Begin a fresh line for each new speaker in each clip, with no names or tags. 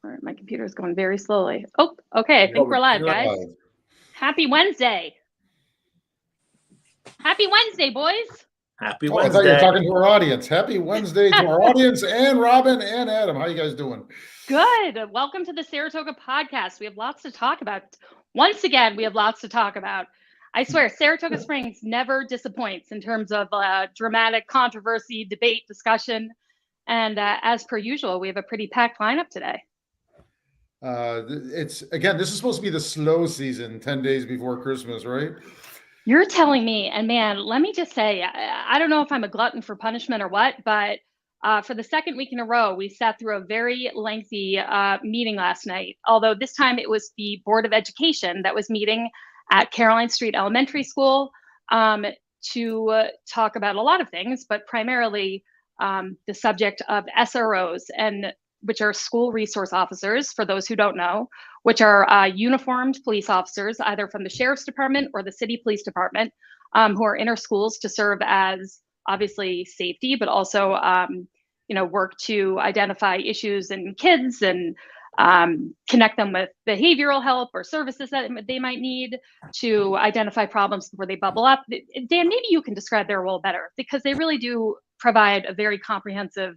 All right, my computer's going very slowly. Oh, okay. I think we're live, guys. Happy Wednesday. Happy Wednesday, boys.
Happy
Oh,
Wednesday.
I thought you were talking to our audience. Happy Wednesday to our audience and Robin and Adam. How you guys doing?
Good. Welcome to the Saratoga podcast. We have lots to talk about. Once again, we have lots to talk about. I swear, Saratoga Springs never disappoints in terms of dramatic controversy, debate, discussion. And as per usual, we have a pretty packed lineup today.
This is supposed to be the slow season, 10 days before Christmas, right?
You're telling me, and man, let me just say, I don't know if I'm a glutton for punishment or what, but for the second week in a row, we sat through a very lengthy meeting last night. Although this time it was the Board of Education that was meeting at Caroline Street Elementary School to talk about a lot of things, but primarily the subject of SROs, and which are school resource officers, for those who don't know, which are uniformed police officers, either from the sheriff's department or the city police department, who are in our schools to serve as obviously safety, but also work to identify issues in kids and connect them with behavioral help or services that they might need, to identify problems before they bubble up. Dan, maybe you can describe their role better, because they really do provide a very comprehensive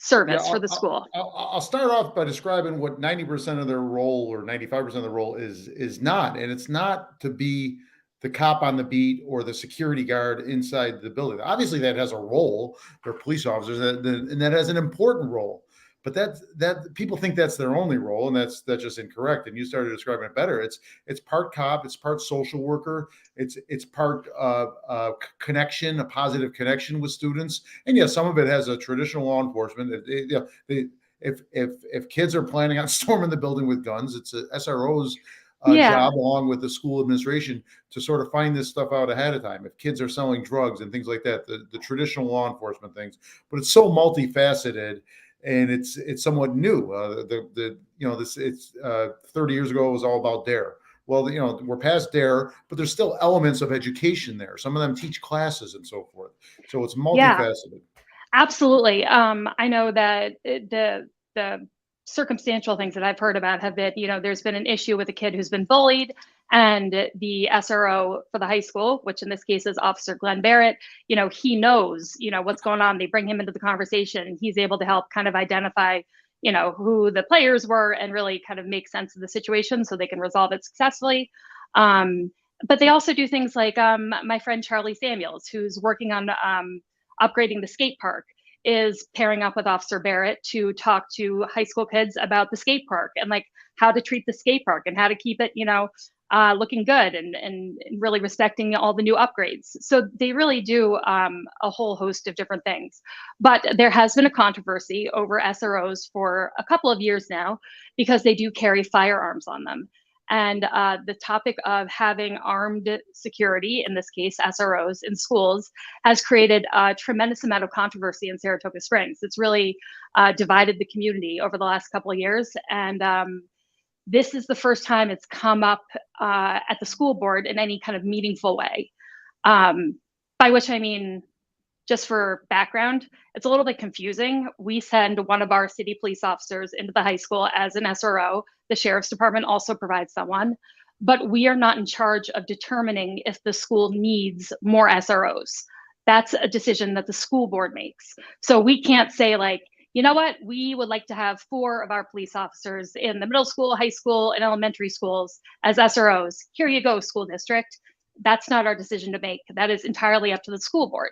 service for the school.
I'll start off by describing what 90% of their role or 95% of the role is not. And it's not to be the cop on the beat or the security guard inside the building. Obviously, that has a role. They're police officers, and that has an important role. But that people think that's their only role, and that's just incorrect. And you started describing it better. It's part cop, it's part social worker, it's part connection, a positive connection with students. And yeah, some of it has a traditional law enforcement. If kids are planning on storming the building with guns, it's a SRO's job, along with the school administration, to sort of find this stuff out ahead of time. If kids are selling drugs and things like that, the traditional law enforcement things. But it's so multifaceted. And it's somewhat new. 30 years ago, it was all about DARE. Well, we're past DARE, but there's still elements of education there. Some of them teach classes and so forth. So it's multifaceted.
Yeah, absolutely. I know that the circumstantial things that I've heard about have been, there's been an issue with a kid who's been bullied, and the SRO for the high school, which in this case is Officer Glenn Barrett, he knows, what's going on. They bring him into the conversation, and he's able to help kind of identify, who the players were, and really kind of make sense of the situation so they can resolve it successfully. But they also do things like my friend Charlie Samuels, who's working on upgrading the skate park, is pairing up with Officer Barrett to talk to high school kids about the skate park and like how to treat the skate park and how to keep it, looking good and really respecting all the new upgrades. So they really do a whole host of different things. But there has been a controversy over SROs for a couple of years now, because they do carry firearms on them. And the topic of having armed security, in this case SROs, in schools, has created a tremendous amount of controversy in Saratoga Springs. It's really divided the community over the last couple of years. And this is the first time it's come up at the school board in any kind of meaningful way. By which I mean, just for background, it's a little bit confusing. We send one of our city police officers into the high school as an SRO. The sheriff's department also provides someone, but we are not in charge of determining if the school needs more SROs. That's a decision that the school board makes. So we can't say like, you know what, we would like to have 4 of our police officers in the middle school, high school, and elementary schools as SROs. Here you go, school district. That's not our decision to make. That is entirely up to the school board.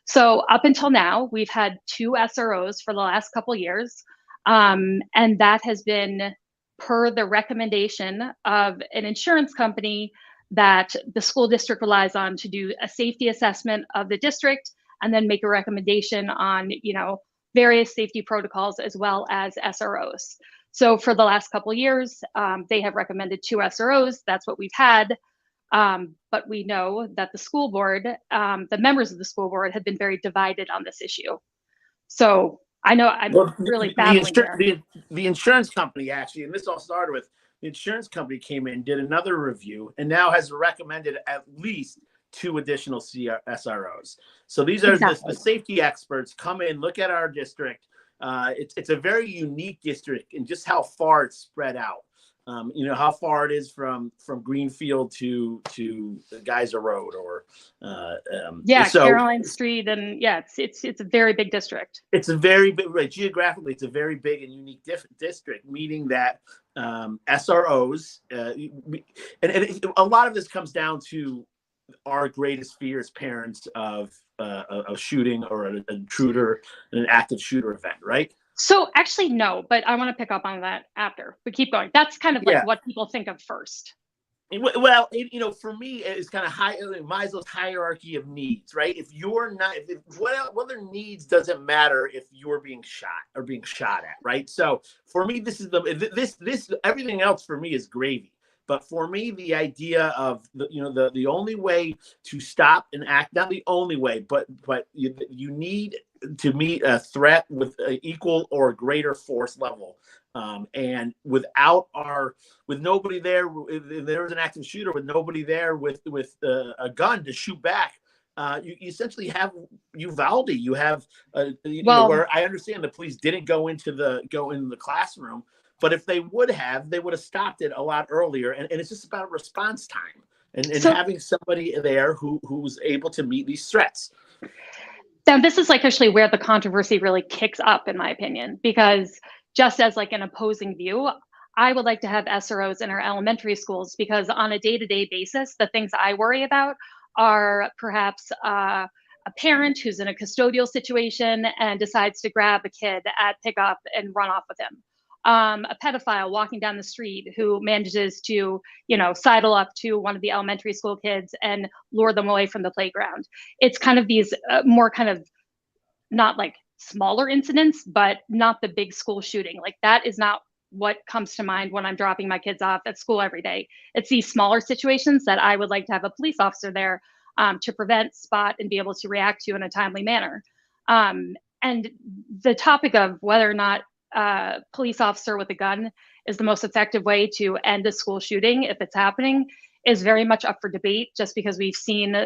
So up until now, we've had 2 SROs for the last couple of years. And that has been per the recommendation of an insurance company that the school district relies on to do a safety assessment of the district and then make a recommendation on, various safety protocols as well as SROs. So for the last couple of years, they have recommended 2 SROs. That's what we've had. But we know that the school board, the members of the school board, have been very divided on this issue. So I know I'm really battling here.
The insurance company, actually, and this all started with the insurance company came in, did another review, and now has recommended at least 2 additional SROs. So these are the safety experts come in, look at our district, It's a very unique district and just how far it's spread out. How far it is from Greenfield to the Geyser Road, or so
Caroline Street, and it's a very big district.
It's a very big, right, geographically, it's a very big and unique district, meaning that SROs, and a lot of this comes down to our greatest fear as parents of a shooting or an intruder, an active shooter event, right?
So actually, no, but I want to pick up on that after. But keep going. That's kind of like what people think of first.
Well, for me, it's kind of Maslow's hierarchy of needs, right? If you're not, what other needs doesn't matter if you're being shot at, right? So for me, this is this everything else for me is gravy. But for me, the idea of the only way to stop an act, not the only way, but you need to meet a threat with an equal or greater force level. And with nobody there, if there was an active shooter with nobody there with a gun to shoot back, you essentially have Uvalde. You have where I understand the police didn't go into the classroom, but if they would have stopped it a lot earlier. And it's just about response time and having somebody there who's able to meet these threats.
Now, this is like actually where the controversy really kicks up, in my opinion, because just as like an opposing view, I would like to have SROs in our elementary schools, because on a day-to-day basis, the things I worry about are perhaps a parent who's in a custodial situation and decides to grab a kid at pickup and run off with him. A pedophile walking down the street who manages to, sidle up to one of the elementary school kids and lure them away from the playground. It's kind of these more kind of not like smaller incidents, but not the big school shooting. Like that is not what comes to mind when I'm dropping my kids off at school every day. It's these smaller situations that I would like to have a police officer there to prevent, spot, and be able to react to in a timely manner. And the topic of whether or not police officer with a gun is the most effective way to end a school shooting if it's happening is very much up for debate, just because we've seen,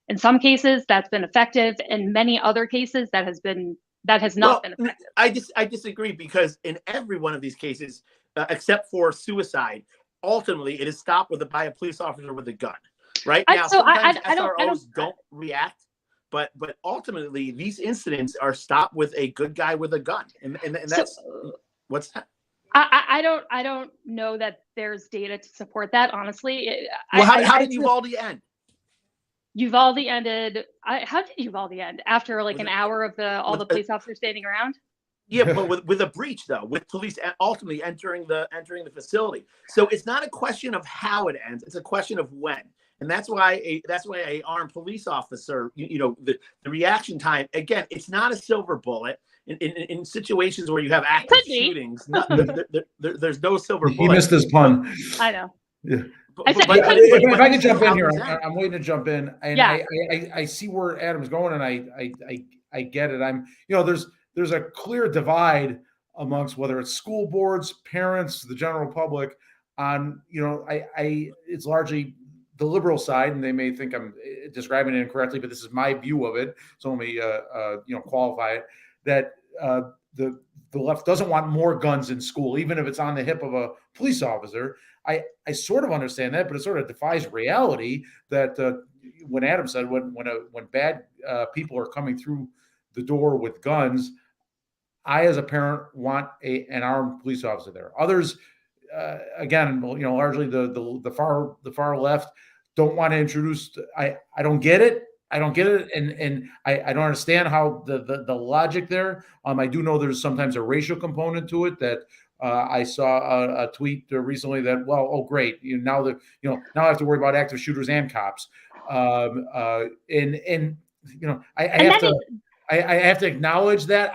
in some cases that's been effective, in many other cases that has not been effective.
I disagree, because in every one of these cases, except for suicide, ultimately it is stopped by a police officer with a gun. Right now, sometimes SROs don't react. But ultimately, these incidents are stopped with a good guy with a gun, and that's what's that?
I don't know that there's data to support that, honestly.
How did Uvalde end?
Uvalde ended. How did Uvalde end? After like an hour of all the police officers standing around?
Yeah, but with a breach though, with police ultimately entering the facility. So it's not a question of how it ends; it's a question of when. And that's why a armed police officer, the reaction time, again, it's not a silver bullet. In situations where you have active shootings, there's no silver bullet.
He missed his pun.
I know.
Yeah. If I can jump in here, I'm waiting to jump in, and I see where Adam's going, and I get it. There's a clear divide amongst whether it's school boards, parents, the general public on, it's largely the liberal side, and they may think I'm describing it incorrectly, but this is my view of it. So let me, qualify it, that the left doesn't want more guns in school, even if it's on the hip of a police officer. I sort of understand that, but it sort of defies reality that when Adam said, when bad people are coming through the door with guns, I, as a parent, want an armed police officer there. Others, again, largely the far left don't want to introduce. I don't get it. I don't get it, and I don't understand how the logic there. I do know there's sometimes a racial component to it. That I saw a tweet recently that, great, now I have to worry about active shooters and cops, I have to acknowledge that.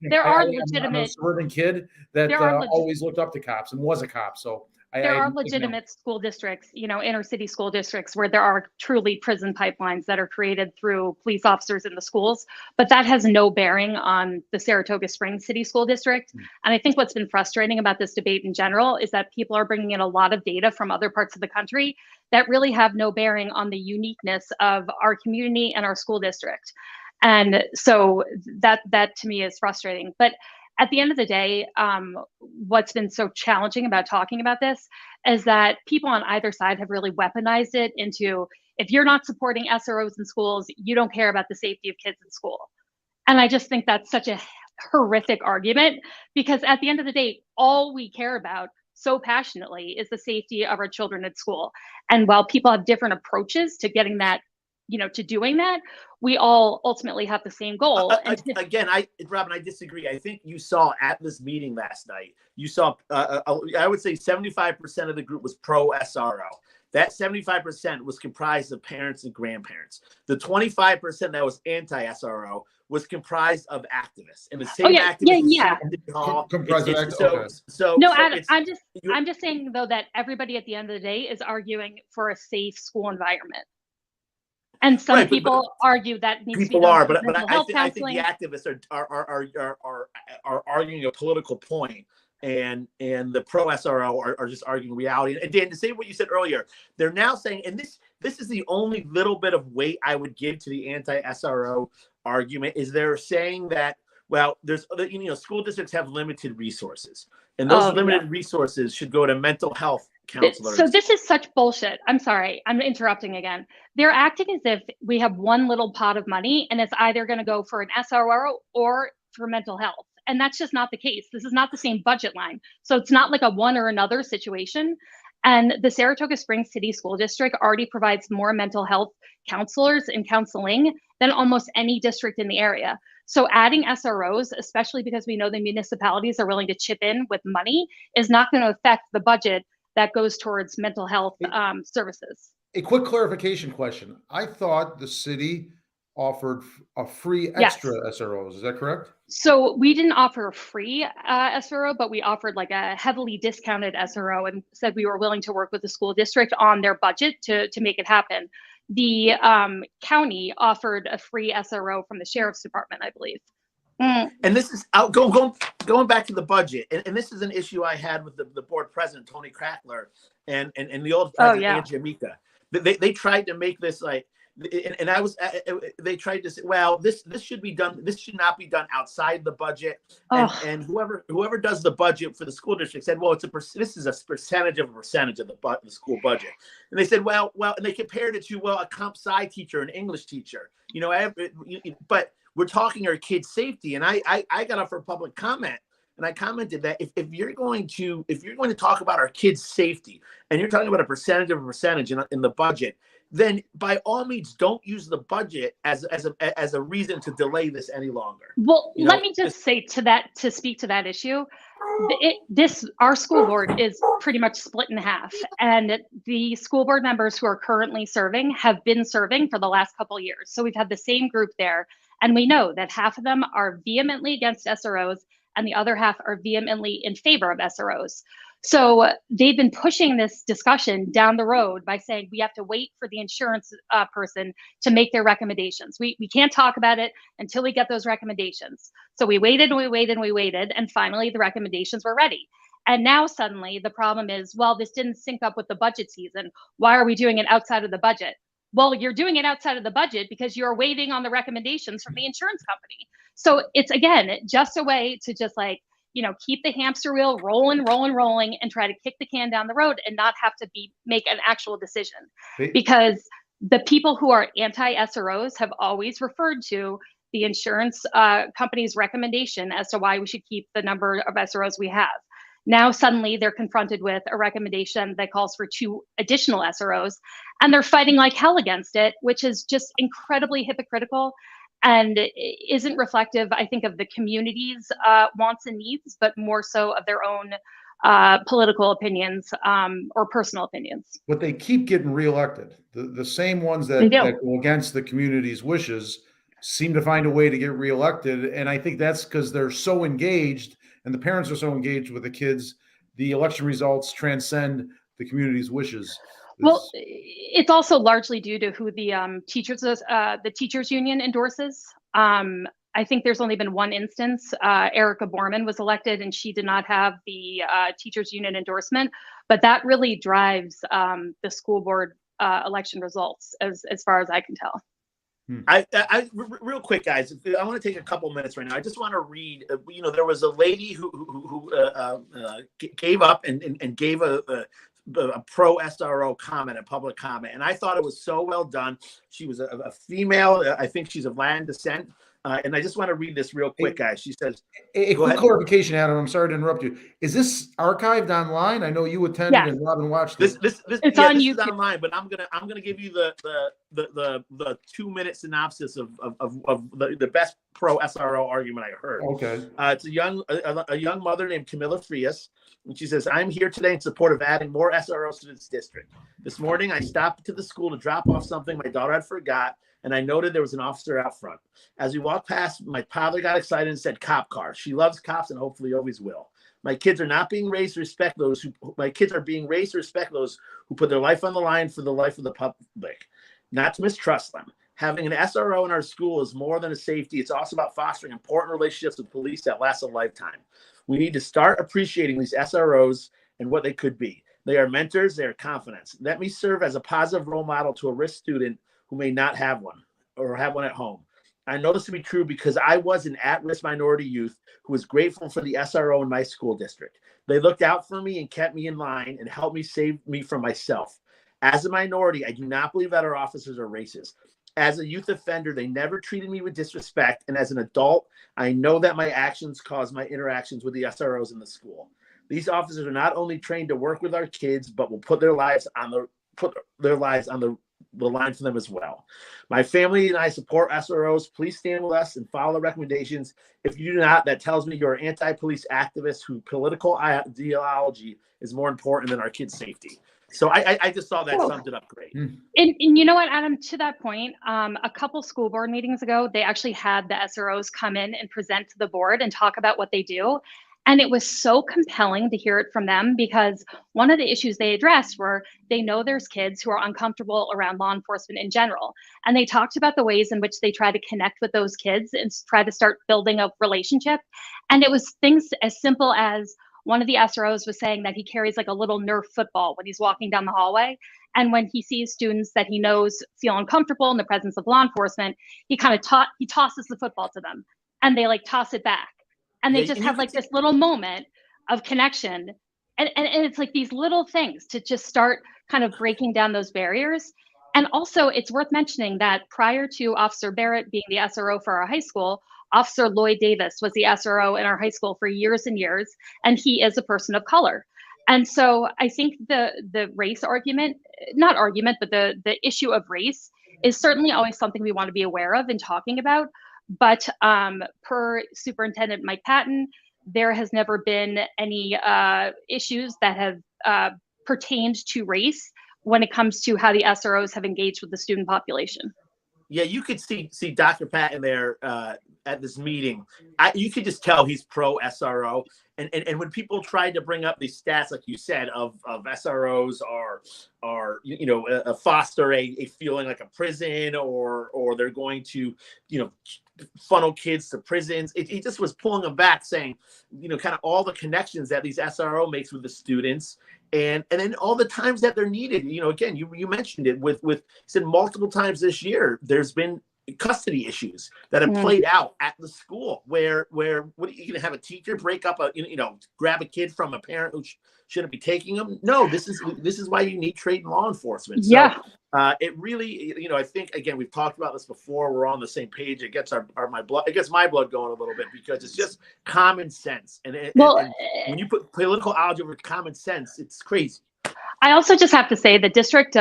There are legitimate.
I'm a suburban kid that always looked up to cops and was a cop. So
there are legitimate school districts, inner city school districts, where there are truly prison pipelines that are created through police officers in the schools. But that has no bearing on the Saratoga Springs City School District. And I think what's been frustrating about this debate in general is that people are bringing in a lot of data from other parts of the country that really have no bearing on the uniqueness of our community and our school district. And so that to me is frustrating. But at the end of the day, what's been so challenging about talking about this is that people on either side have really weaponized it into, if you're not supporting SROs in schools, you don't care about the safety of kids in school. And I just think that's such a horrific argument, because at the end of the day, all we care about so passionately is the safety of our children at school. And while people have different approaches to getting that, to doing that, we all ultimately have the same goal.
Again, Robin, I disagree. I think you saw at this meeting last night, you saw, I would say 75% of the group was pro SRO. That 75% was comprised of parents and grandparents. The 25% that was anti-SRO was comprised of activists. And the same activists
comprised of activists.
No, Adam, I'm just saying though that everybody at the end of the day is arguing for a safe school environment. And some people argue that needs to be done.
But I think the activists are arguing a political point, and the pro SRO are just arguing reality. And Dan, to say what you said earlier, they're now saying, and this is the only little bit of weight I would give to the anti-SRO argument, is they're saying that, well, there's school districts have limited resources, and those limited resources should go to mental health counselors.
So this is such bullshit. I'm sorry, I'm interrupting again. They're acting as if we have one little pot of money and it's either going to go for an SRO or for mental health. And that's just not the case. This is not the same budget line. So it's not like a one or another situation. And the Saratoga Springs City School District already provides more mental health counselors and counseling than almost any district in the area. So adding SROs, especially because we know the municipalities are willing to chip in with money, is not going to affect the budget that goes towards mental health services.
A quick clarification question. I thought the city offered a free extra SROs. Is that correct?
So we didn't offer a free SRO, but we offered like a heavily discounted SRO and said we were willing to work with the school district on their budget to make it happen. The county offered a free SRO from the sheriff's department, I believe.
And this is going back to the budget, and this is an issue I had with the board president, Tony Crackler, and the old president, Angie Amica. They tried to make this like, they tried to say, well, this should be done. This should not be done outside the budget. And whoever does the budget for the school district said, well, this is a percentage of the school budget. And they said, well, and they compared it to, well, a comp sci teacher, an English teacher, but we're talking our kids' safety. And I got up for public comment, and I commented that if you're going to talk about our kids' safety, and you're talking about a percentage in the budget, then by all means, don't use the budget as a reason to delay this any longer.
Well, let me just say to speak to that issue, our school board is pretty much split in half, and the school board members who are currently serving have been serving for the last couple of years. So we've had the same group there, and we know that half of them are vehemently against SROs and the other half are vehemently in favor of SROs. So they've been pushing this discussion down the road by saying we have to wait for the insurance person to make their recommendations. We can't talk about it until we get those recommendations. So we waited and we waited and we waited, and finally the recommendations were ready. And now suddenly the problem is, well, this didn't sync up with the budget season. Why are we doing it outside of the budget? Well, you're doing it outside of the budget because you're waiting on the recommendations from the insurance company. So it's, again, just a way to just keep the hamster wheel rolling, and try to kick the can down the road and not have to make an actual decision. Because the people who are anti-SROs have always referred to the insurance company's recommendation as to why we should keep the number of SROs we have. Now suddenly they're confronted with a recommendation that calls for 2 additional SROs, and they're fighting like hell against it, which is just incredibly hypocritical and isn't reflective, I think, of the community's wants and needs, but more so of their own political opinions or personal opinions.
But they keep getting reelected. The same ones that go against the community's wishes seem to find a way to get reelected. And I think that's because they're so engaged and the parents are so engaged with the kids. The election results transcend the community's wishes.
Well, it's also largely due to who the teachers union endorses. I think there's only been one instance. Erica Borman was elected, and she did not have the teachers union endorsement. But that really drives the school board election results, as far as I can tell.
Real quick, guys, I want to take a couple minutes right now. I just want to read. There was a lady who gave up and gave a pro SRO comment, a public comment, and I thought it was so well done. She was a female. I think she's of Latin descent. And I just want to read this real quick, guys. She says,
a quick clarification, Adam. I'm sorry to interrupt you. Is this archived online? I know you attended and Robin watched
this.
This
it's on YouTube. Is online, but I'm gonna give you the 2-minute synopsis of the best pro SRO argument I heard.
Okay.
It's a young mother named Camilla Frias, and she says, "I'm here today in support of adding more SROs to this district. This morning, I stopped to the school to drop off something my daughter had forgot, and I noted there was an officer out front. As we walked past, my father got excited and said, 'Cop car.' She loves cops and hopefully always will. My kids are not being raised to respect those who put their life on the line for the life of the public, not to mistrust them. Having an SRO in our school is more than a safety. It's also about fostering important relationships with police that last a lifetime. We need to start appreciating these SROs and what they could be. They are mentors. They are confidants. Let me serve as a positive role model to a risk student who may not have one or have one at home. I know this to be true because I was an at-risk minority youth who was grateful for the SRO in my school district. They looked out for me and kept me in line and helped me save me from myself. As a minority, I do not believe that our officers are racist. As a youth offender, they never treated me with disrespect. And as an adult, I know that my actions cause my interactions with the SROs in the school. These officers are not only trained to work with our kids, but will put their lives on the line for them as well. My family and I support SROs. Please stand with us and follow the recommendations. If you do not, that tells me you're an anti-police activist whose political ideology is more important than our kids' safety." So I just saw that summed it up great.
And you know what, Adam, to that point, a couple school board meetings ago, they actually had the SROs come in and present to the board and talk about what they do. And it was so compelling to hear it from them because one of the issues they addressed were they know there's kids who are uncomfortable around law enforcement in general. And they talked about the ways in which they try to connect with those kids and try to start building a relationship. And it was things as simple as one of the SROs was saying that he carries like a little Nerf football when he's walking down the hallway. And when he sees students that he knows feel uncomfortable in the presence of law enforcement, he kind of tosses the football to them and they like toss it back. And they just have like this little moment of connection. And it's like these little things to just start kind of breaking down those barriers. And also it's worth mentioning that prior to Officer Barrett being the SRO for our high school, Officer Lloyd Davis was the SRO in our high school for years and years, and he is a person of color. And so I think the race argument, not argument, but the issue of race is certainly always something we want to be aware of and talking about. But per Superintendent Mike Patton, there has never been any issues that have pertained to race when it comes to how the SROs have engaged with the student population.
Yeah, you could see Dr. Patton there at this meeting. You could just tell he's pro SRO. And when people tried to bring up these stats, like you said, of SROs are foster a feeling like a prison, or they're going to funnel kids to prisons. He just was pulling them back, saying kind of all the connections that these SRO makes with the students. And then all the times that they're needed, again, you mentioned it with said multiple times this year, there's been custody issues that have played out at the school where what are you going to have a teacher break up grab a kid from a parent who shouldn't be taking them? No, this is why you need trained law enforcement. So,
yeah.
It really, I think, again, we've talked about this before. We're on the same page. It gets my blood going a little bit because it's just common sense. And when you put political ideology over common sense, it's crazy.
I also just have to say the district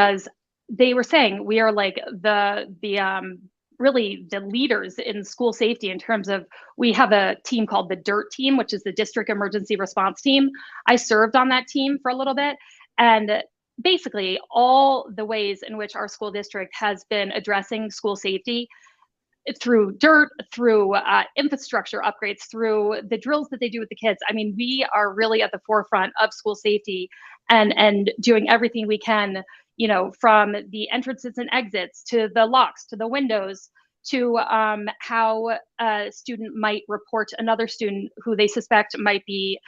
they were saying we are like really the leaders in school safety in terms of, we have a team called the DIRT team, which is the District Emergency Response Team. I served on that team for a little bit. And basically all the ways in which our school district has been addressing school safety through DIRT, through infrastructure upgrades, through the drills that they do with the kids. I mean, we are really at the forefront of school safety and doing everything we can, from the entrances and exits to the locks, to the windows, to how a student might report another student who they suspect might be,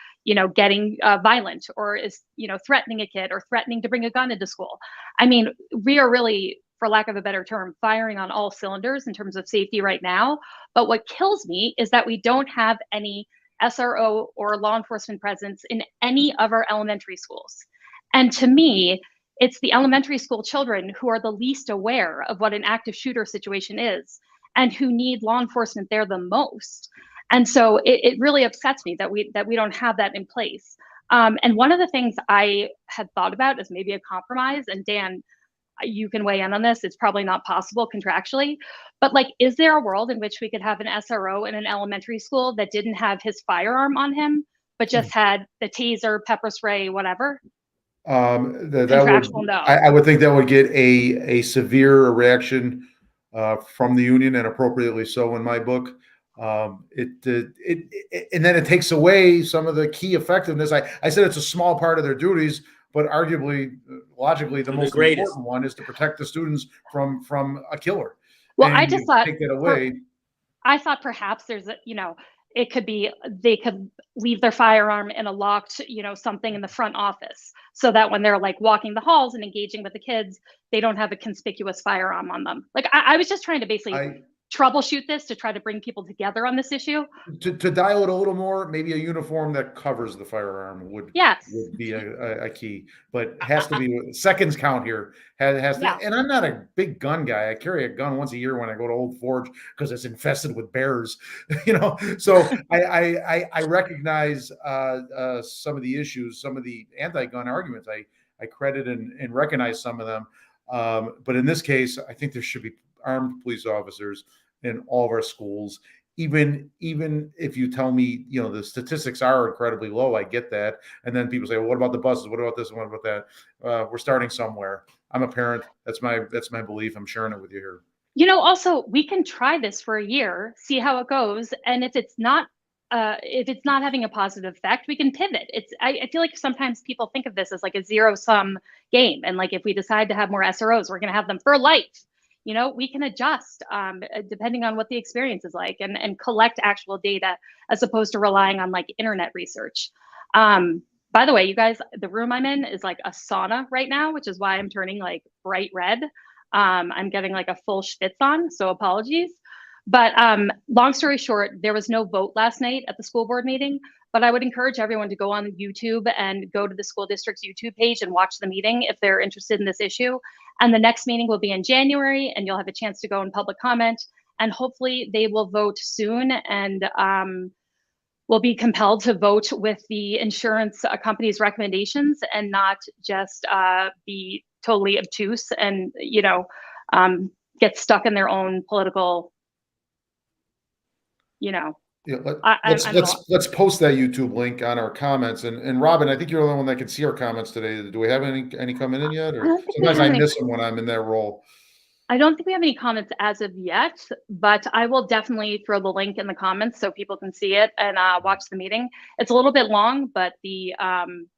getting violent or is, threatening a kid or threatening to bring a gun into school. I mean, we are really for lack of a better term, firing on all cylinders in terms of safety right now. But what kills me is that we don't have any SRO or law enforcement presence in any of our elementary schools. And to me, it's the elementary school children who are the least aware of what an active shooter situation is and who need law enforcement there the most. And so it really upsets me that we don't have that in place. And one of the things I had thought about is maybe a compromise, and Dan, you can weigh in on this. It's probably not possible contractually, but like, is there a world in which we could have an SRO in an elementary school that didn't have his firearm on him, but just had the taser, pepper spray, whatever?
That would,
No.
I would think that would get a severe reaction from the union, and appropriately so in my book. And then it takes away some of the key effectiveness. I said it's a small part of their duties, but arguably, logically, the most important one is to protect the students from a killer.
Well,
and
I just thought,
take that away.
I thought perhaps there's a, it could be, they could leave their firearm in a locked, something in the front office, so that when they're like walking the halls and engaging with the kids, they don't have a conspicuous firearm on them. Like, I was just trying to basically troubleshoot this to try to bring people together on this issue.
To dial it a little more, maybe a uniform that covers the firearm would be a key, but has to be seconds count here. Has to, and I'm not a big gun guy. I carry a gun once a year when I go to Old Forge because it's infested with bears, So I recognize some of the issues, some of the anti-gun arguments. I credit and recognize some of them, but in this case, I think there should be armed police officers in all of our schools. Even if you tell me, the statistics are incredibly low, I get that. And then people say, well, what about the buses? What about this? What about that? We're starting somewhere. I'm a parent. That's my belief. I'm sharing it with you here.
Also, we can try this for a year, see how it goes. And if it's not having a positive effect, we can pivot. I feel like sometimes people think of this as like a zero-sum game. And like, if we decide to have more SROs, we're going to have them for life. We can adjust depending on what the experience is like, and collect actual data as opposed to relying on like internet research. By the way, you guys, the room I'm in is like a sauna right now, which is why I'm turning like bright red. I'm getting like a full schwitz on, so apologies. But long story short, there was no vote last night at the school board meeting, but I would encourage everyone to go on YouTube and go to the school district's YouTube page and watch the meeting if they're interested in this issue. And the next meeting will be in January, and you'll have a chance to go and public comment. And hopefully they will vote soon, and will be compelled to vote with the insurance company's recommendations, and not just be totally obtuse and, get stuck in their own political,
let's post that YouTube link on our comments. And Robin, I think you're the only one that can see our comments today. Do we have any coming in yet? Or sometimes I miss them when I'm in that role.
I don't think we have any comments as of yet, but I will definitely throw the link in the comments so people can see it and watch the meeting. It's a little bit long, but the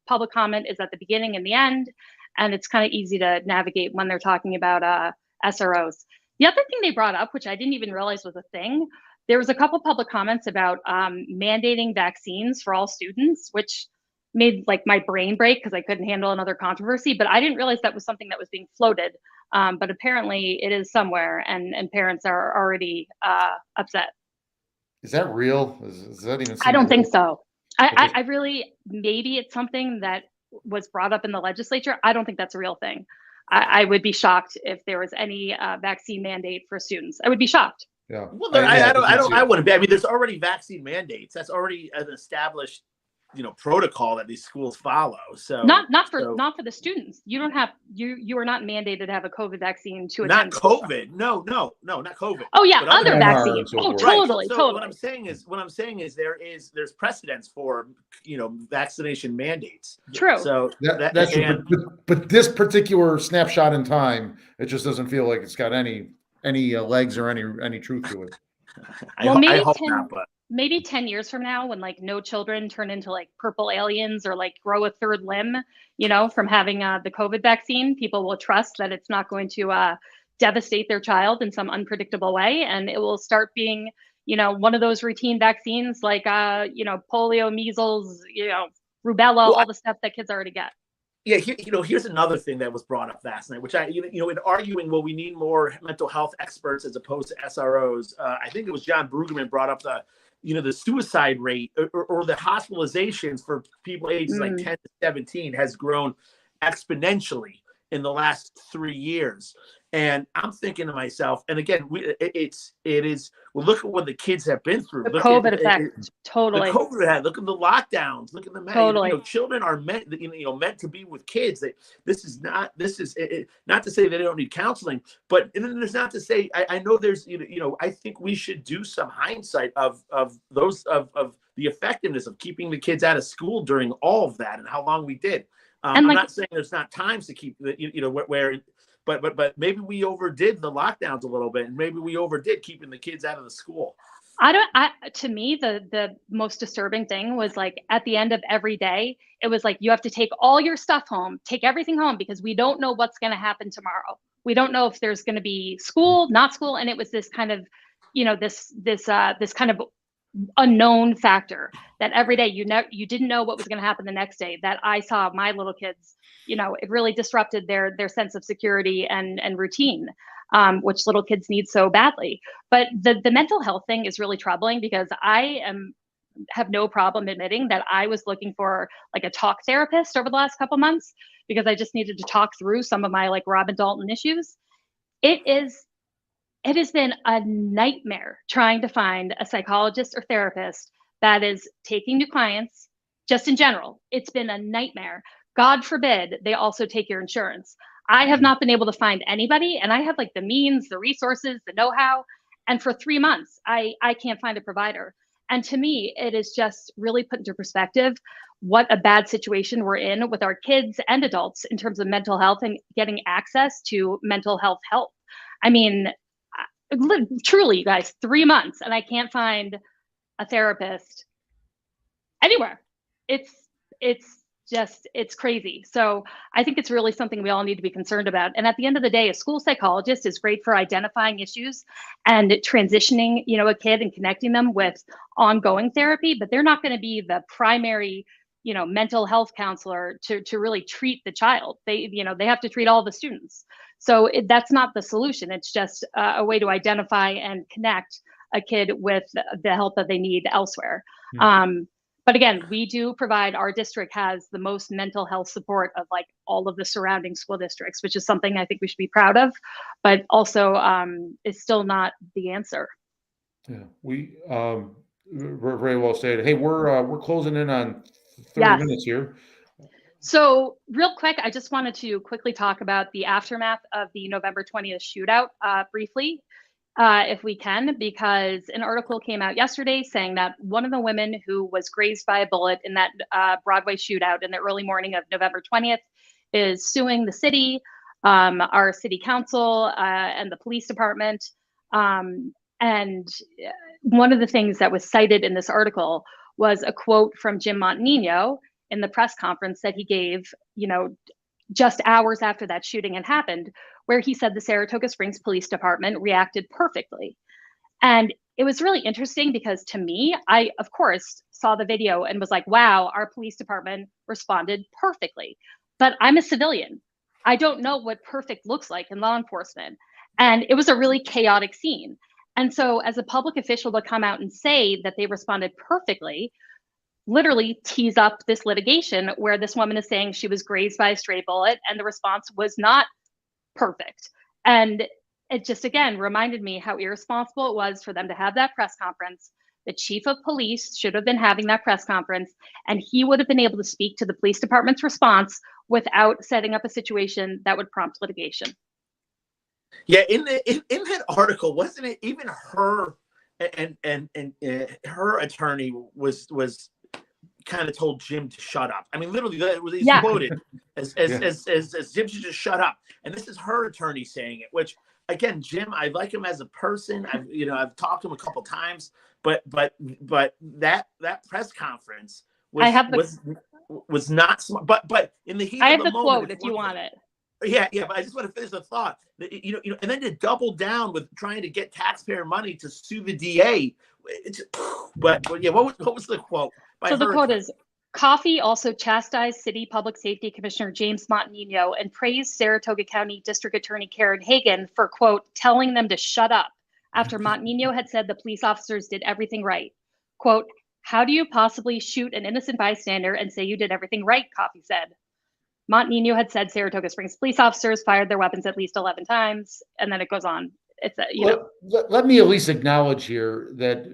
public comment is at the beginning and the end, and it's kind of easy to navigate when they're talking about SROs. The other thing they brought up, which I didn't even realize was a thing, there was a couple public comments about mandating vaccines for all students, which made like my brain break because I couldn't handle another controversy, but I didn't realize that was something that was being floated. But apparently it is somewhere, and parents are already upset.
Is that real? Is that even?
I don't think so. I really, maybe it's something that was brought up in the legislature. I don't think that's a real thing. I would be shocked if there was any vaccine mandate for students. I would be shocked.
Yeah.
Well, I wouldn't be. I mean, there's already vaccine mandates. That's already an established, protocol that these schools follow. So not for the students. You don't have you are not mandated to have a COVID vaccine to attend. Not COVID. No, not COVID.
Oh yeah, other vaccines. Oh, totally,
right. So
totally.
What I'm saying is there's precedence for vaccination mandates.
True.
So
that's true. But this particular snapshot in time, it just doesn't feel like it's got any legs or any truth to it.
I hope not, but
maybe 10 years from now, when like no children turn into like purple aliens or like grow a third limb, from having the COVID vaccine, people will trust that it's not going to devastate their child in some unpredictable way. And it will start being, one of those routine vaccines like, polio, measles, rubella, all the stuff that kids already get.
Yeah, here's another thing that was brought up last night, which in arguing, well, we need more mental health experts as opposed to SROs. I think it was John Brueggemann brought up the suicide rate or the hospitalizations for people ages like 10 to 17 has grown exponentially in the last 3 years. And I'm thinking to myself, and again, look at what the kids have been through.
The COVID effect, totally.
The COVID, look at the lockdowns. Look at the
totally.
Children are meant to be with kids. This is not to say they don't need counseling, but there's not to say I know there's I think we should do some hindsight of the effectiveness of keeping the kids out of school during all of that and how long we did. I'm not saying there's not times to keep where. But maybe we overdid the lockdowns a little bit, and maybe we overdid keeping the kids out of the school.
To me, the most disturbing thing was like at the end of every day, it was like, you have to take all your stuff home, take everything home, because we don't know what's going to happen tomorrow. We don't know if there's going to be school, not school. And it was this kind of, this kind of unknown factor that every day you didn't know what was going to happen the next day. That I saw my little kids, it really disrupted their sense of security and routine, which little kids need so badly. But the mental health thing is really troubling, because I have no problem admitting that I was looking for like a talk therapist over the last couple months, because I just needed to talk through some of my like Robin Dalton issues. It has been a nightmare trying to find a psychologist or therapist that is taking new clients. Just in general, it's been a nightmare. God forbid they also take your insurance. I have not been able to find anybody, and I have like the means, the resources, the know-how. And for 3 months, I can't find a provider. And to me, it is just really put into perspective what a bad situation we're in with our kids and adults in terms of mental health and getting access to mental health help. I mean, truly, you guys, 3 months, and I can't find a therapist anywhere. It's crazy. So I think it's really something we all need to be concerned about. And at the end of the day, a school psychologist is great for identifying issues and transitioning, a kid and connecting them with ongoing therapy, but they're not going to be the primary, mental health counselor to really treat the child. They have to treat all the students. So that's not the solution. It's just a way to identify and connect a kid with the help that they need elsewhere. But again, we do provide, our district has the most mental health support of like all of the surrounding school districts, which is something I think we should be proud of, but also it's still not the answer.
Yeah, we very well stated. Hey, we're closing in on 30 minutes here.
So real quick, I just wanted to quickly talk about the aftermath of the November 20th shootout briefly, if we can, because an article came out yesterday saying that one of the women who was grazed by a bullet in that Broadway shootout in the early morning of November 20th is suing the city, our city council, and the police department. And one of the things that was cited in this article was a quote from Jim Montagnino in the press conference that he gave, just hours after that shooting had happened, where he said the Saratoga Springs Police Department reacted perfectly. And it was really interesting because to me, I, of course, saw the video and was like, wow, our police department responded perfectly. But I'm a civilian. I don't know what perfect looks like in law enforcement. And it was a really chaotic scene. And so as a public official to come out and say that they responded perfectly literally tease up this litigation where this woman is saying she was grazed by a stray bullet and the response was not perfect. And it just, again, reminded me how irresponsible it was for them to have that press conference. The chief of police should have been having that press conference, and he would have been able to speak to the police department's response without setting up a situation that would prompt litigation.
Yeah, in that article, wasn't it even her and her attorney was kind of told Jim to shut up. I mean, literally, that was quoted as Jim should just shut up. And this is her attorney saying it. Which, again, Jim, I like him as a person. I've talked to him a couple times, but that press conference was not smart. But in the heat
I
of
have
the
the
moment,
quote if you want it.
Yeah, but I just want to finish the thought. And then to double down with trying to get taxpayer money to sue the DA. But yeah, what was the quote?
So the quote is, Coffey also chastised City Public Safety Commissioner James Montanino and praised Saratoga County District Attorney Karen Hagan for, quote, telling them to shut up after Montanino had said the police officers did everything right. Quote, how do you possibly shoot an innocent bystander and say you did everything right, Coffey said. Montanino had said Saratoga Springs police officers fired their weapons at least 11 times, and then it goes on. It's
let me at least acknowledge here that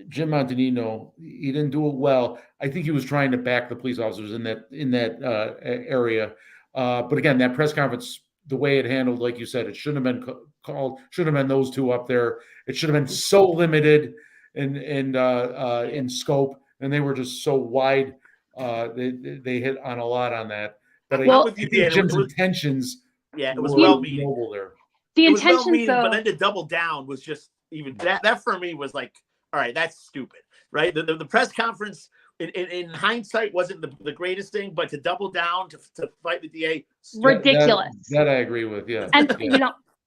Jim Montanino, he didn't do it well. I think he was trying to back the police officers in that area. But again, that press conference, the way it handled, like you said, it shouldn't have been called. Should have been those two up there. It should have been so limited in scope, and they were just so wide. They hit on a lot on that. But I think Jim's intentions,
it was well meaning
noble there.
The intentions,
but then to double down was just even that for me was like, all right, that's stupid, right? The press conference in hindsight wasn't the greatest thing, but to double down to fight the DA,
ridiculous.
That I agree with, yeah.
And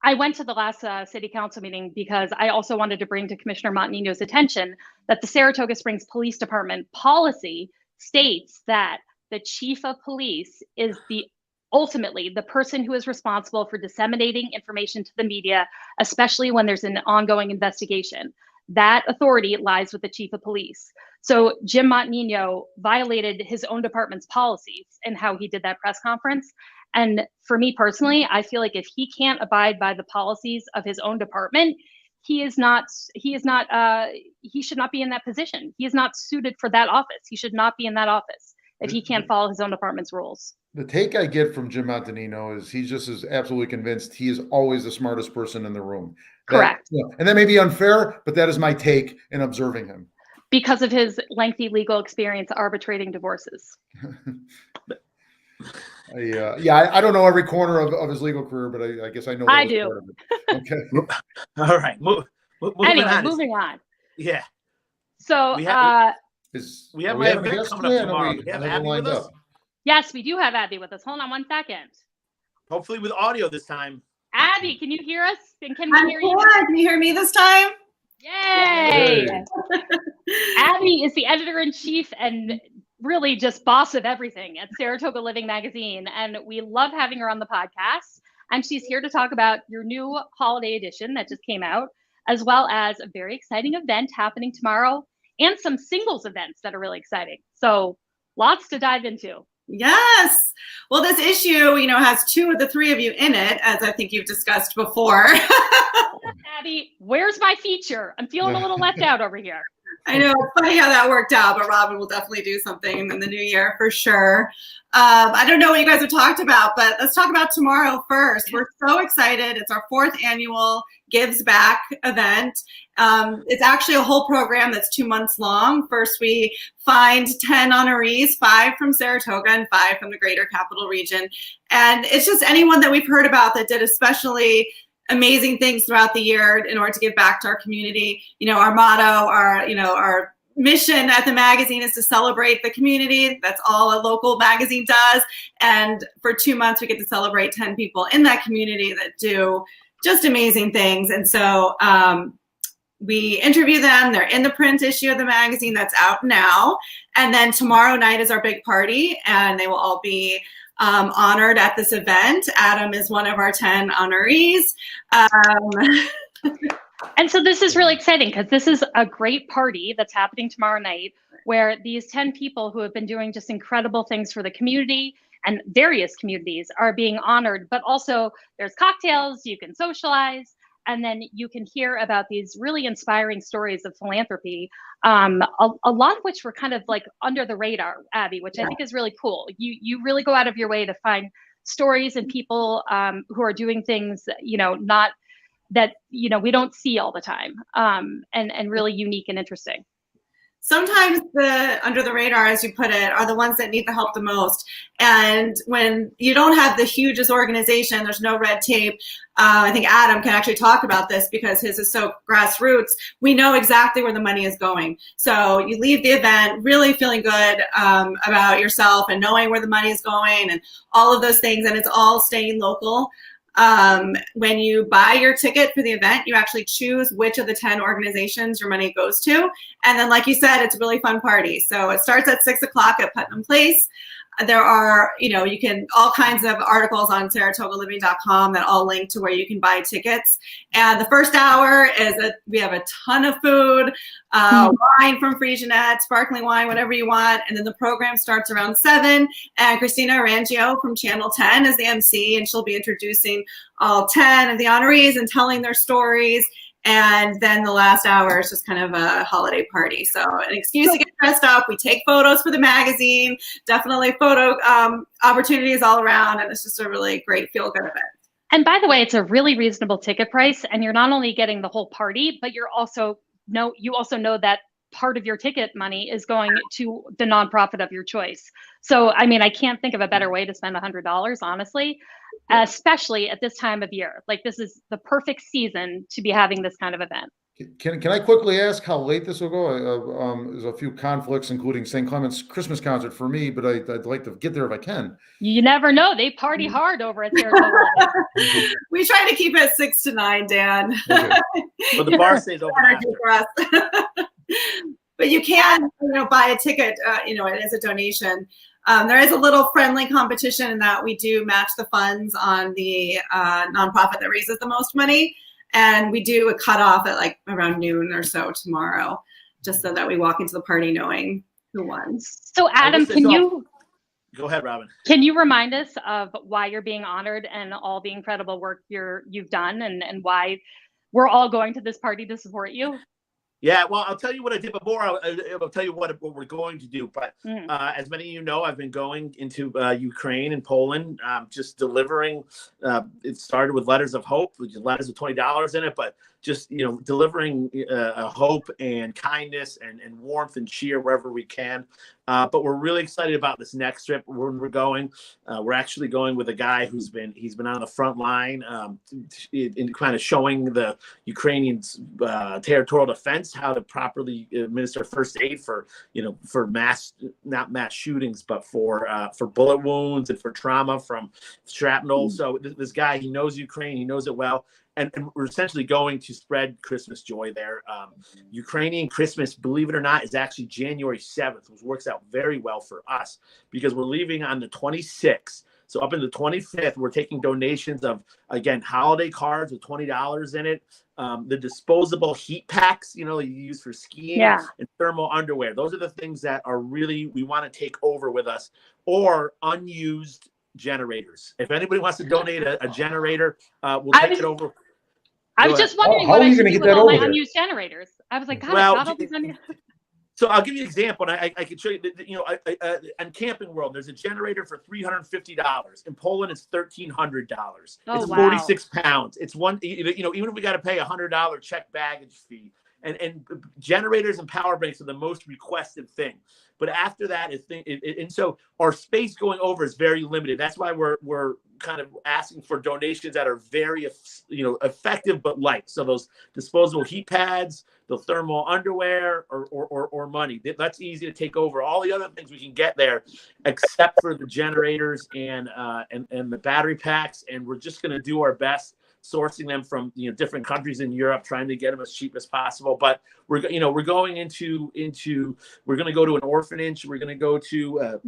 I went to the last city council meeting because I also wanted to bring to Commissioner Montanino's attention that the Saratoga Springs Police Department policy states that the chief of police is ultimately the person who is responsible for disseminating information to the media, especially when there's an ongoing investigation. That authority lies with the chief of police. So Jim Montanino violated his own department's policies in how he did that press conference. And for me personally, I feel like if he can't abide by the policies of his own department, he should not be in that position. He is not suited for that office. He should not be in that office if he can't follow his own department's rules.
The take I get from Jim Montanino is he just is absolutely convinced he is always the smartest person in the room.
Correct.
And that may be unfair, but that is my take in observing him.
Because of his lengthy legal experience arbitrating divorces.
I don't know every corner of his legal career, but I guess I know.
I do.
Okay.
All right.
Moving on.
Yeah.
So
we have my
event
event coming up tomorrow. We have Abby with us.
Yes, we do have Abby with us. Hold on one second.
Hopefully with audio this time.
Abby, can you hear us? And can we hear you?
Can you hear me this time?
Yay! Abby is the editor-in-chief and really just boss of everything at Saratoga Living Magazine. And we love having her on the podcast. And she's here to talk about your new holiday edition that just came out, as well as a very exciting event happening tomorrow and some singles events that are really exciting. So lots to dive into.
Yes. Well, this issue, has two of the three of you in it, as I think you've discussed before.
Abby, where's my feature? I'm feeling a little left out over here.
I know, it's funny how that worked out, but Robin will definitely do something in the new year for sure. I don't know what you guys have talked about, but let's talk about tomorrow first. We're so excited. It's our 4th annual Gives Back event. It's actually a whole program that's 2 months long. First, we find 10 honorees, 5 from Saratoga and 5 from the greater capital region. And it's just anyone that we've heard about that did especially amazing things throughout the year in order to give back to our community. Our motto, our mission at the magazine is to celebrate the community. That's all a local magazine does. And for 2 months, we get to celebrate 10 people in that community that do just amazing things. And so we interview them. They're in the print issue of the magazine that's out now. And then tomorrow night is our big party, and they will all be honored at this event. Adam is one of our 10 honorees.
And so this is really exciting because this is a great party that's happening tomorrow night where these 10 people who have been doing just incredible things for the community and various communities are being honored, but also there's cocktails, you can socialize, and then you can hear about these really inspiring stories of philanthropy, a lot of which were kind of like under the radar, Abby, which I think is really cool. You really go out of your way to find stories and people who are doing things, not that, we don't see all the time, and really unique and interesting.
Sometimes the under the radar, as you put it, are the ones that need the help the most. And when you don't have the hugest organization, there's no red tape. I think Adam can actually talk about this because his is so grassroots. We know exactly where the money is going. So you leave the event really feeling good about yourself and knowing where the money is going and all of those things. And it's all staying local. When you buy your ticket for the event, you actually choose which of the 10 organizations your money goes to. And then, like you said, it's a really fun party. So it starts at 6 o'clock at Putnam Place. There are, you can, all kinds of articles on SaratogaLiving.com that all link to where you can buy tickets. And the first hour we have a ton of food, wine from Frisianet, sparkling wine, whatever you want. And then the program starts around 7. And Christina Arangio from Channel 10 is the MC, and she'll be introducing all 10 of the honorees and telling their stories. And then the last hour is just kind of a holiday party. So an excuse to get dressed up. We take photos for the magazine, definitely photo opportunities all around. And it's just a really great feel-good event.
And by the way, it's a really reasonable ticket price. And you're not only getting the whole party, but you also know that part of your ticket money is going to the nonprofit of your choice. So, I mean, I can't think of a better way to spend $100, honestly, especially at this time of year. Like, this is the perfect season to be having this kind of event.
Can I quickly ask how late this will go? There's a few conflicts, including St. Clement's Christmas concert for me, but I'd like to get there if I can.
You never know. They party hard over at Saratoga.
We try to keep it 6 to 9, Dan.
Okay.
But the bar stays open after.
But you can, buy a ticket. It is a donation. There is a little friendly competition in that we do match the funds on the nonprofit that raises the most money. And we do a cutoff at like around noon or so tomorrow, just so that we walk into the party knowing who won.
So Adam,
Go ahead, Robin.
Can you remind us of why you're being honored and all the incredible work you've done and why we're all going to this party to support you?
Yeah, well, I'll tell you what I did before. I'll tell you what we're going to do. But as many of you know, I've been going into Ukraine and Poland, just delivering. It started with letters of hope, which is letters with $20 in it, but just delivering hope and kindness and warmth and cheer wherever we can. But we're really excited about this next trip. We're going. We're actually going with a guy he's been on the front line in kind of showing the Ukrainians territorial defense how to properly administer first aid for not mass shootings, but for bullet wounds and for trauma from shrapnel. So this guy, he knows Ukraine, he knows it well. And we're essentially going to spread Christmas joy there. Ukrainian Christmas, believe it or not, is actually January 7th, which works out very well for us because we're leaving on the 26th. So up in the 25th, we're taking donations of, again, holiday cards with $20 in it. The disposable heat packs, you use for skiing, and thermal underwear. Those are the things that are really, we want to take over with us, or unused generators. If anybody wants to donate a generator, we'll take it over.
I was just wondering what I should do with all my unused generators. I was like, God, I got all these unused.
So I'll give you an example, and I can show you that, on Camping World, there's a generator for $350. In Poland, it's $1,300. It's 46 pounds. It's one, even if we got to pay $100 check baggage fee. And generators and power banks are the most requested thing. But after that, and so our space going over is very limited. That's why we're kind of asking for donations that are very, effective but light. So those disposable heat pads, the thermal underwear, or money. That's easy to take over. All the other things we can get there, except for the generators and the battery packs. And we're just going to do our best sourcing them from different countries in Europe, trying to get them as cheap as possible. But we're going to go to an orphanage. We're going to go to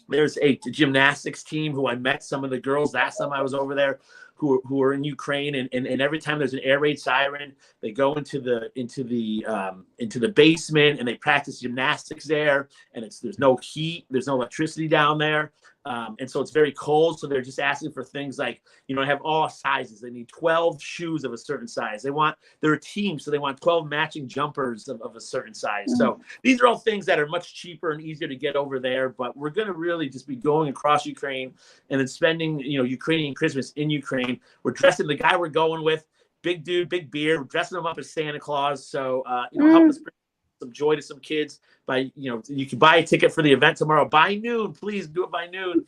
there's a gymnastics team who I met some of the girls last time I was over there who are in Ukraine, and every time there's an air raid siren, they go into the basement and they practice gymnastics there. And there's no heat, there's no electricity down there. And so it's very cold. So they're just asking for things like, have all sizes. They need 12 shoes of a certain size. They're a team, so they want 12 matching jumpers of a certain size. So these are all things that are much cheaper and easier to get over there. But we're going to really just be going across Ukraine and then spending, Ukrainian Christmas in Ukraine. We're dressing the guy we're going with, big dude, big beard. We're dressing him up as Santa Claus. So, help us bring some joy to some kids by, you can buy a ticket for the event tomorrow by noon. Please do it by noon.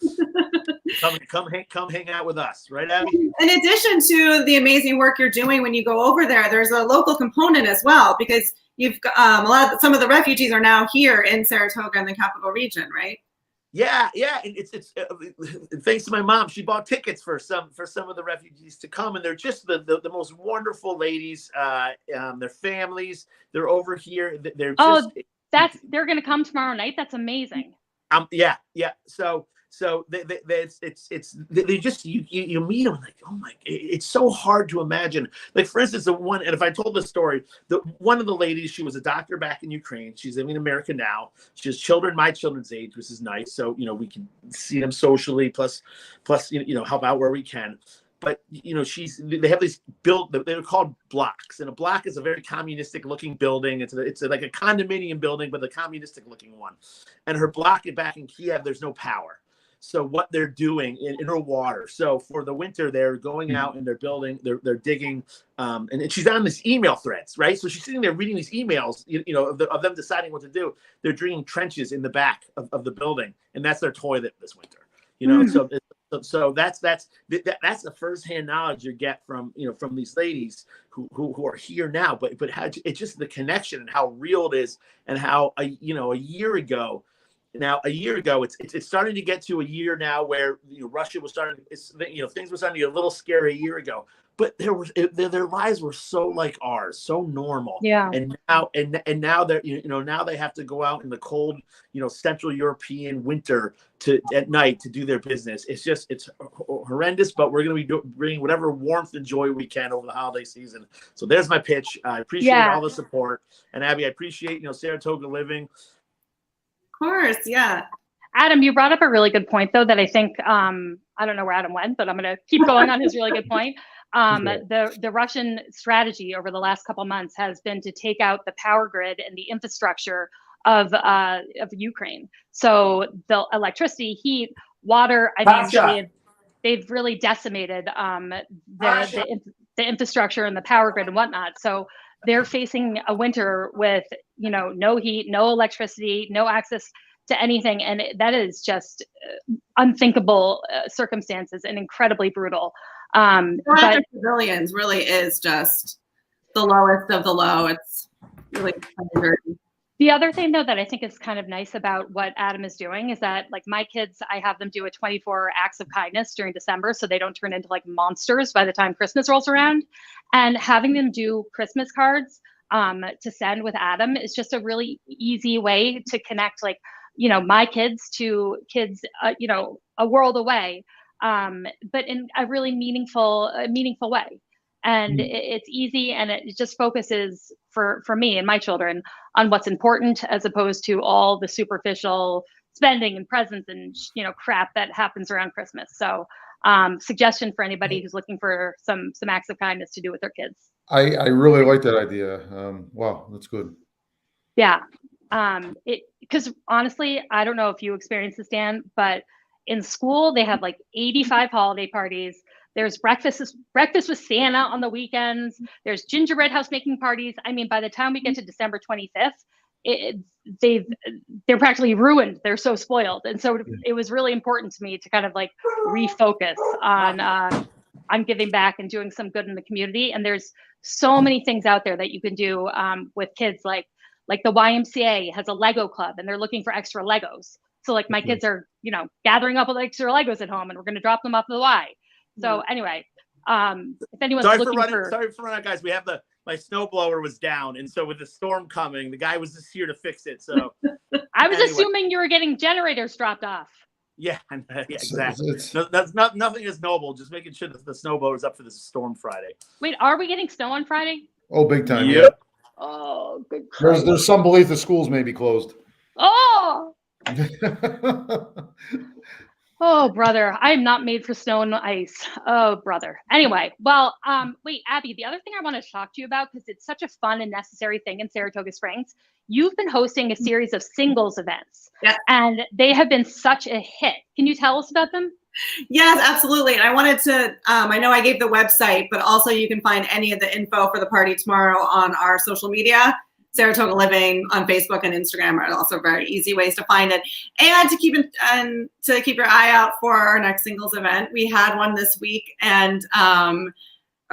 Come hang out with us, right, Abby?
In addition to the amazing work you're doing when you go over there, there's a local component as well, because you've some of the refugees are now here in Saratoga in the capital region, right?
Yeah, and it's thanks to my mom. She bought tickets for some of the refugees to come, and they're just the most wonderful ladies. Their families, they're over here. They're just
they're going to come tomorrow night. That's amazing.
Yeah. So they just you meet them like, oh my, it's so hard to imagine. Like, for instance, and if I told this story, one of the ladies, she was a doctor back in Ukraine. She's living in America now. She has children my children's age, which is nice. So we can see them socially, plus help out where we can. But they have these they're called blocks, and a block is a very communistic looking building. It's like a condominium building, but a communistic looking one. And her block back in Kiev, there's no power. So what they're doing in her water. So for the winter, they're going out and they're building, they're digging, and she's on these email threads, right? So she's sitting there reading these emails, of them deciding what to do. They're digging trenches in the back of the building, and that's their toilet this winter. So that's the firsthand knowledge you get from these ladies who are here now. But how it's just the connection and how real it is, and how a year ago. Now, a year ago, it's starting to get to a year now where Russia was starting. Things were starting to get a little scary a year ago, but their lives were so like ours, so normal.
Yeah.
And now they're now they have to go out in the cold Central European winter at night to do their business. It's horrendous, but we're going to be bringing whatever warmth and joy we can over the holiday season. So there's my pitch. I appreciate all the support, and Abby, I appreciate Saratoga Living.
Of course, yeah.
Adam, you brought up a really good point, though, that I think I don't know where Adam went, but I'm going to keep going on his really good point. The Russian strategy over the last couple months has been to take out the power grid and the infrastructure of Ukraine. So the electricity, heat, water, they've really decimated the infrastructure and the power grid and whatnot. So they're facing a winter with no heat, no electricity, no access to anything, and that is just unthinkable circumstances and incredibly brutal. But
civilians really is just the lowest of the low. It's really dirty.
The other thing, though, that I think is kind of nice about what Adam is doing is that, like, my kids, I have them do a 24 acts of kindness during December so they don't turn into like monsters by the time Christmas rolls around. And having them do Christmas cards to send with Adam is just a really easy way to connect, like, my kids to kids, a world away, but in a really meaningful way. And it's easy, and it just focuses for me and my children on what's important, as opposed to all the superficial spending and presents and crap that happens around Christmas. So suggestion for anybody who's looking for some acts of kindness to do with their kids.
I really like that idea. Wow, that's good.
Yeah. Because honestly, I don't know if you experience this, Dan, but in school they have like 85 holiday parties. There's breakfast with Santa on the weekends. There's gingerbread house making parties. I mean, by the time we get to December 25th, they're practically ruined. They're so spoiled. And so it was really important to me to kind of like refocus on giving back and doing some good in the community. And there's so many things out there that you can do with kids, like the YMCA has a Lego club and they're looking for extra Legos. So like my kids are, gathering up with extra Legos at home, and we're going to drop them off to the Y. So anyway, if anyone's
sorry for running, guys. We have my snowblower was down, and so with the storm coming, the guy was just here to fix it. So
I was assuming you were getting generators dropped off.
Yeah, exactly. Nothing is noble. Just making sure that the snowblower is up for this storm Friday.
Wait, are we getting snow on Friday?
Oh, big time.
Yep.
Yeah.
Oh, good.
There's some belief the schools may be closed.
Oh. Oh, brother, I am not made for snow and ice. Oh, brother. Anyway, well, wait, Abby, the other thing I want to talk to you about, because it's such a fun and necessary thing in Saratoga Springs, you've been hosting a series of singles events, and they have been such a hit. Can you tell us about them?
Yes, absolutely. And I wanted to, I know I gave the website, but also you can find any of the info for the party tomorrow on our social media. Saratoga Living on Facebook and Instagram are also very easy ways to find it. And to keep your eye out for our next singles event. We had one this week, and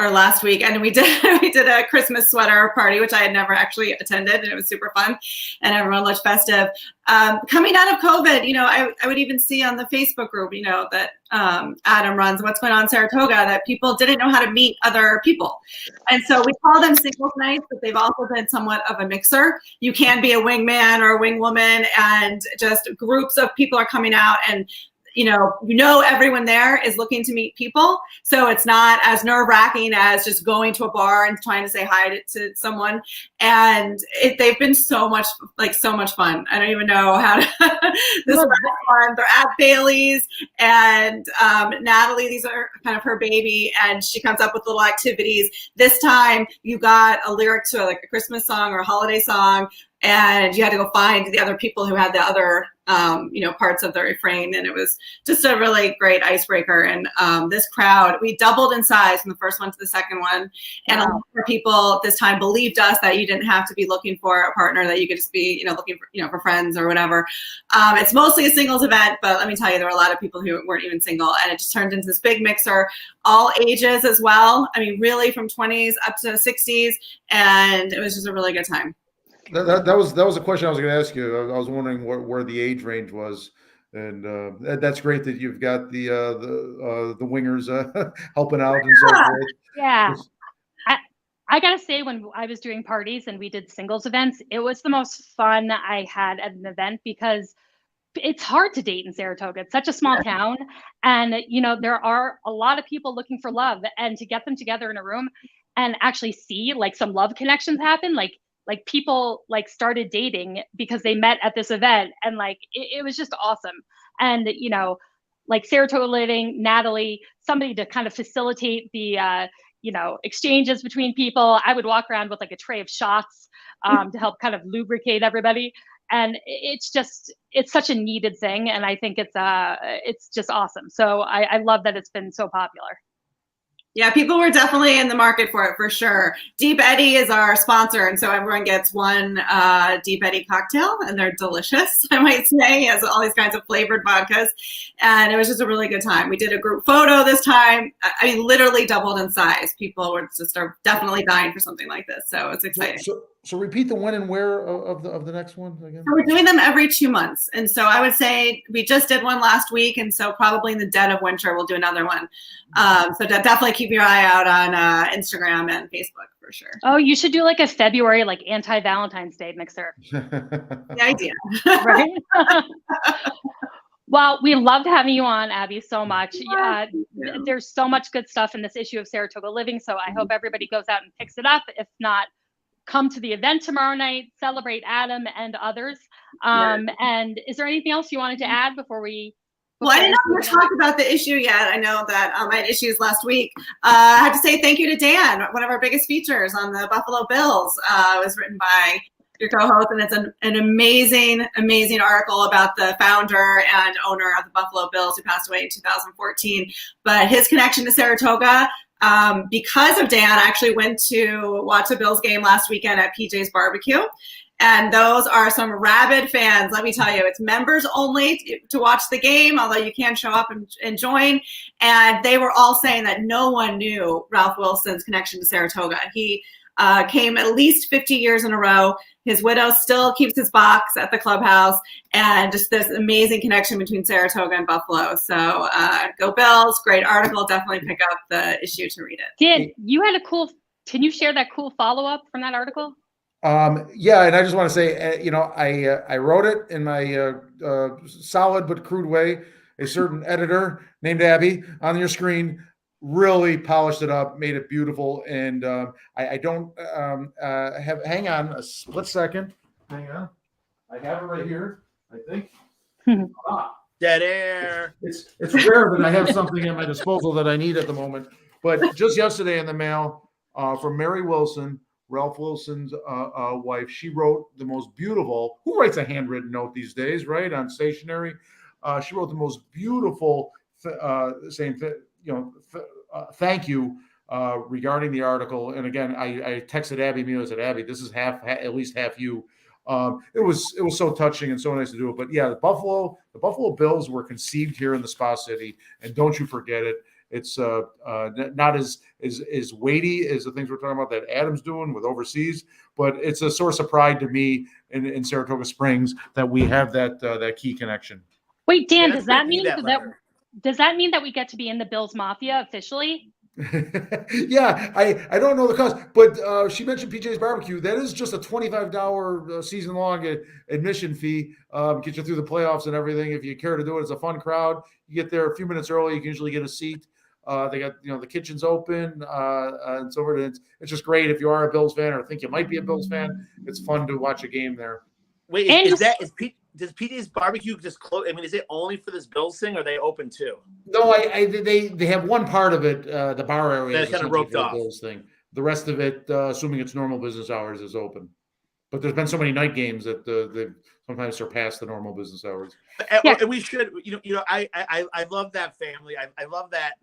or last week, and we did a Christmas sweater party, which I had never actually attended, and it was super fun, and everyone looked festive. Coming out of COVID, I would even see on the Facebook group, that Adam runs, What's Going On Saratoga, that people didn't know how to meet other people. And so we call them singles nights, but they've also been somewhat of a mixer. You can be a wingman or a wingwoman, and just groups of people are coming out, and everyone there is looking to meet people. So it's not as nerve-wracking as just going to a bar and trying to say hi to someone. And they've been so much fun. I don't even know how to, this is fun. They're at Bailey's, and Natalie, these are kind of her baby, and she comes up with little activities. This time you got a lyric to a Christmas song or a holiday song, and you had to go find the other people who had the other, parts of the refrain. And it was just a really great icebreaker. And this crowd, we doubled in size from the first one to the second one. And a lot more people this time believed us that you didn't have to be looking for a partner, that you could just be, looking for, for friends or whatever. It's mostly a singles event, but let me tell you, there were a lot of people who weren't even single. And it just turned into this big mixer, all ages as well. I mean, really from 20s up to 60s. And it was just a really good time.
That was a question I was going to ask you. I was wondering where the age range was, and that's great that you've got the wingers helping out and so forth.
Yeah, I gotta say, when I was doing parties and we did singles events, it was the most fun I had at an event, because it's hard to date in Saratoga. It's such a small town, and there are a lot of people looking for love, and to get them together in a room and actually see some love connections happen, like people started dating because they met at this event, and it was just awesome. And Saratoga Living, Natalie, somebody to kind of facilitate the exchanges between people. I would walk around with a tray of shots to help kind of lubricate everybody, and it's such a needed thing, and I think it's just awesome. So I love that it's been so popular.
Yeah, people were definitely in the market for it, for sure. Deep Eddy is our sponsor, and so everyone gets one Deep Eddy cocktail, and they're delicious, I might say. It has all these kinds of flavored vodkas, and it was just a really good time. We did a group photo this time. I mean, literally doubled in size. People are definitely dying for something like this, so it's exciting.
So repeat the when and where of the next one again.
So we're doing them every 2 months, and so I would say we just did one last week, and so probably in the dead of winter we'll do another one. So definitely keep your eye out on Instagram and Facebook for sure.
Oh, you should do a February anti-Valentine's Day mixer.
The idea,
right? Well, we loved having you on, Abby, so much. There's so much good stuff in this issue of Saratoga Living, so I hope everybody goes out and picks it up. If not, come to the event tomorrow night, celebrate Adam and others. And is there anything else you wanted to add before we?
Well, I didn't know we talked about the issue yet. I know that I had issues last week. I have to say thank you to Dan. One of our biggest features on the Buffalo Bills was written by your co-host, and it's an amazing, amazing article about the founder and owner of the Buffalo Bills, who passed away in 2014. But his connection to Saratoga, because of Dan, I actually went to watch the Bills game last weekend at PJ's Barbecue. And those are some rabid fans, let me tell you. It's members only to watch the game, although you can show up and join. And they were all saying that no one knew Ralph Wilson's connection to Saratoga. He came at least 50 years in a row. His widow still keeps his box at the clubhouse, and just this amazing connection between Saratoga and Buffalo. So go Bills, great article. Definitely pick up the issue to read it.
Dan, you had can you share that cool follow-up from that article?
Yeah, and I just want to say, I wrote it in my solid but crude way. A certain editor named Abby on your screen really polished it up, made it beautiful, and I don't hang on a split second. Hang on, I have it right here, I think.
Dead air.
It's rare that I have something at my disposal that I need at the moment, but just yesterday in the mail from Mary Wilson, Ralph Wilson's wife. She wrote the most beautiful. Who writes a handwritten note these days, right? On stationery. She wrote the most beautiful saying, thank you regarding the article. And again, I texted Abby. I said, Abby, this is at least half you. It was so touching and so nice to do it. But yeah, the Buffalo Bills were conceived here in the Spa City, and don't you forget it. It's not as weighty as the things we're talking about that Adam's doing with overseas, but it's a source of pride to me in Saratoga Springs that we have that key connection.
Wait, Dan,
Yeah,
does that mean
that letter.
does that mean that we get to be in the Bills Mafia officially?
Yeah, I don't know the cost, but she mentioned PJ's Barbecue. That is just a $25 season long admission fee. Get you through the playoffs and everything. If you care to do it, it's a fun crowd. You get there a few minutes early. You can usually get a seat. They got the kitchen's open and so forth. It's just great if you are a Bills fan or think you might be a Bills fan. It's fun to watch a game there.
Wait, does PJ's Barbecue just close? I mean, is it only for this Bills thing, or are they open too?
No, they have one part of it, the bar area
that's kind of roped off.
Bills thing. The rest of it, assuming it's normal business hours, is open. But there's been so many night games that they sometimes surpass the normal business hours.
And we should, I love that family. I love that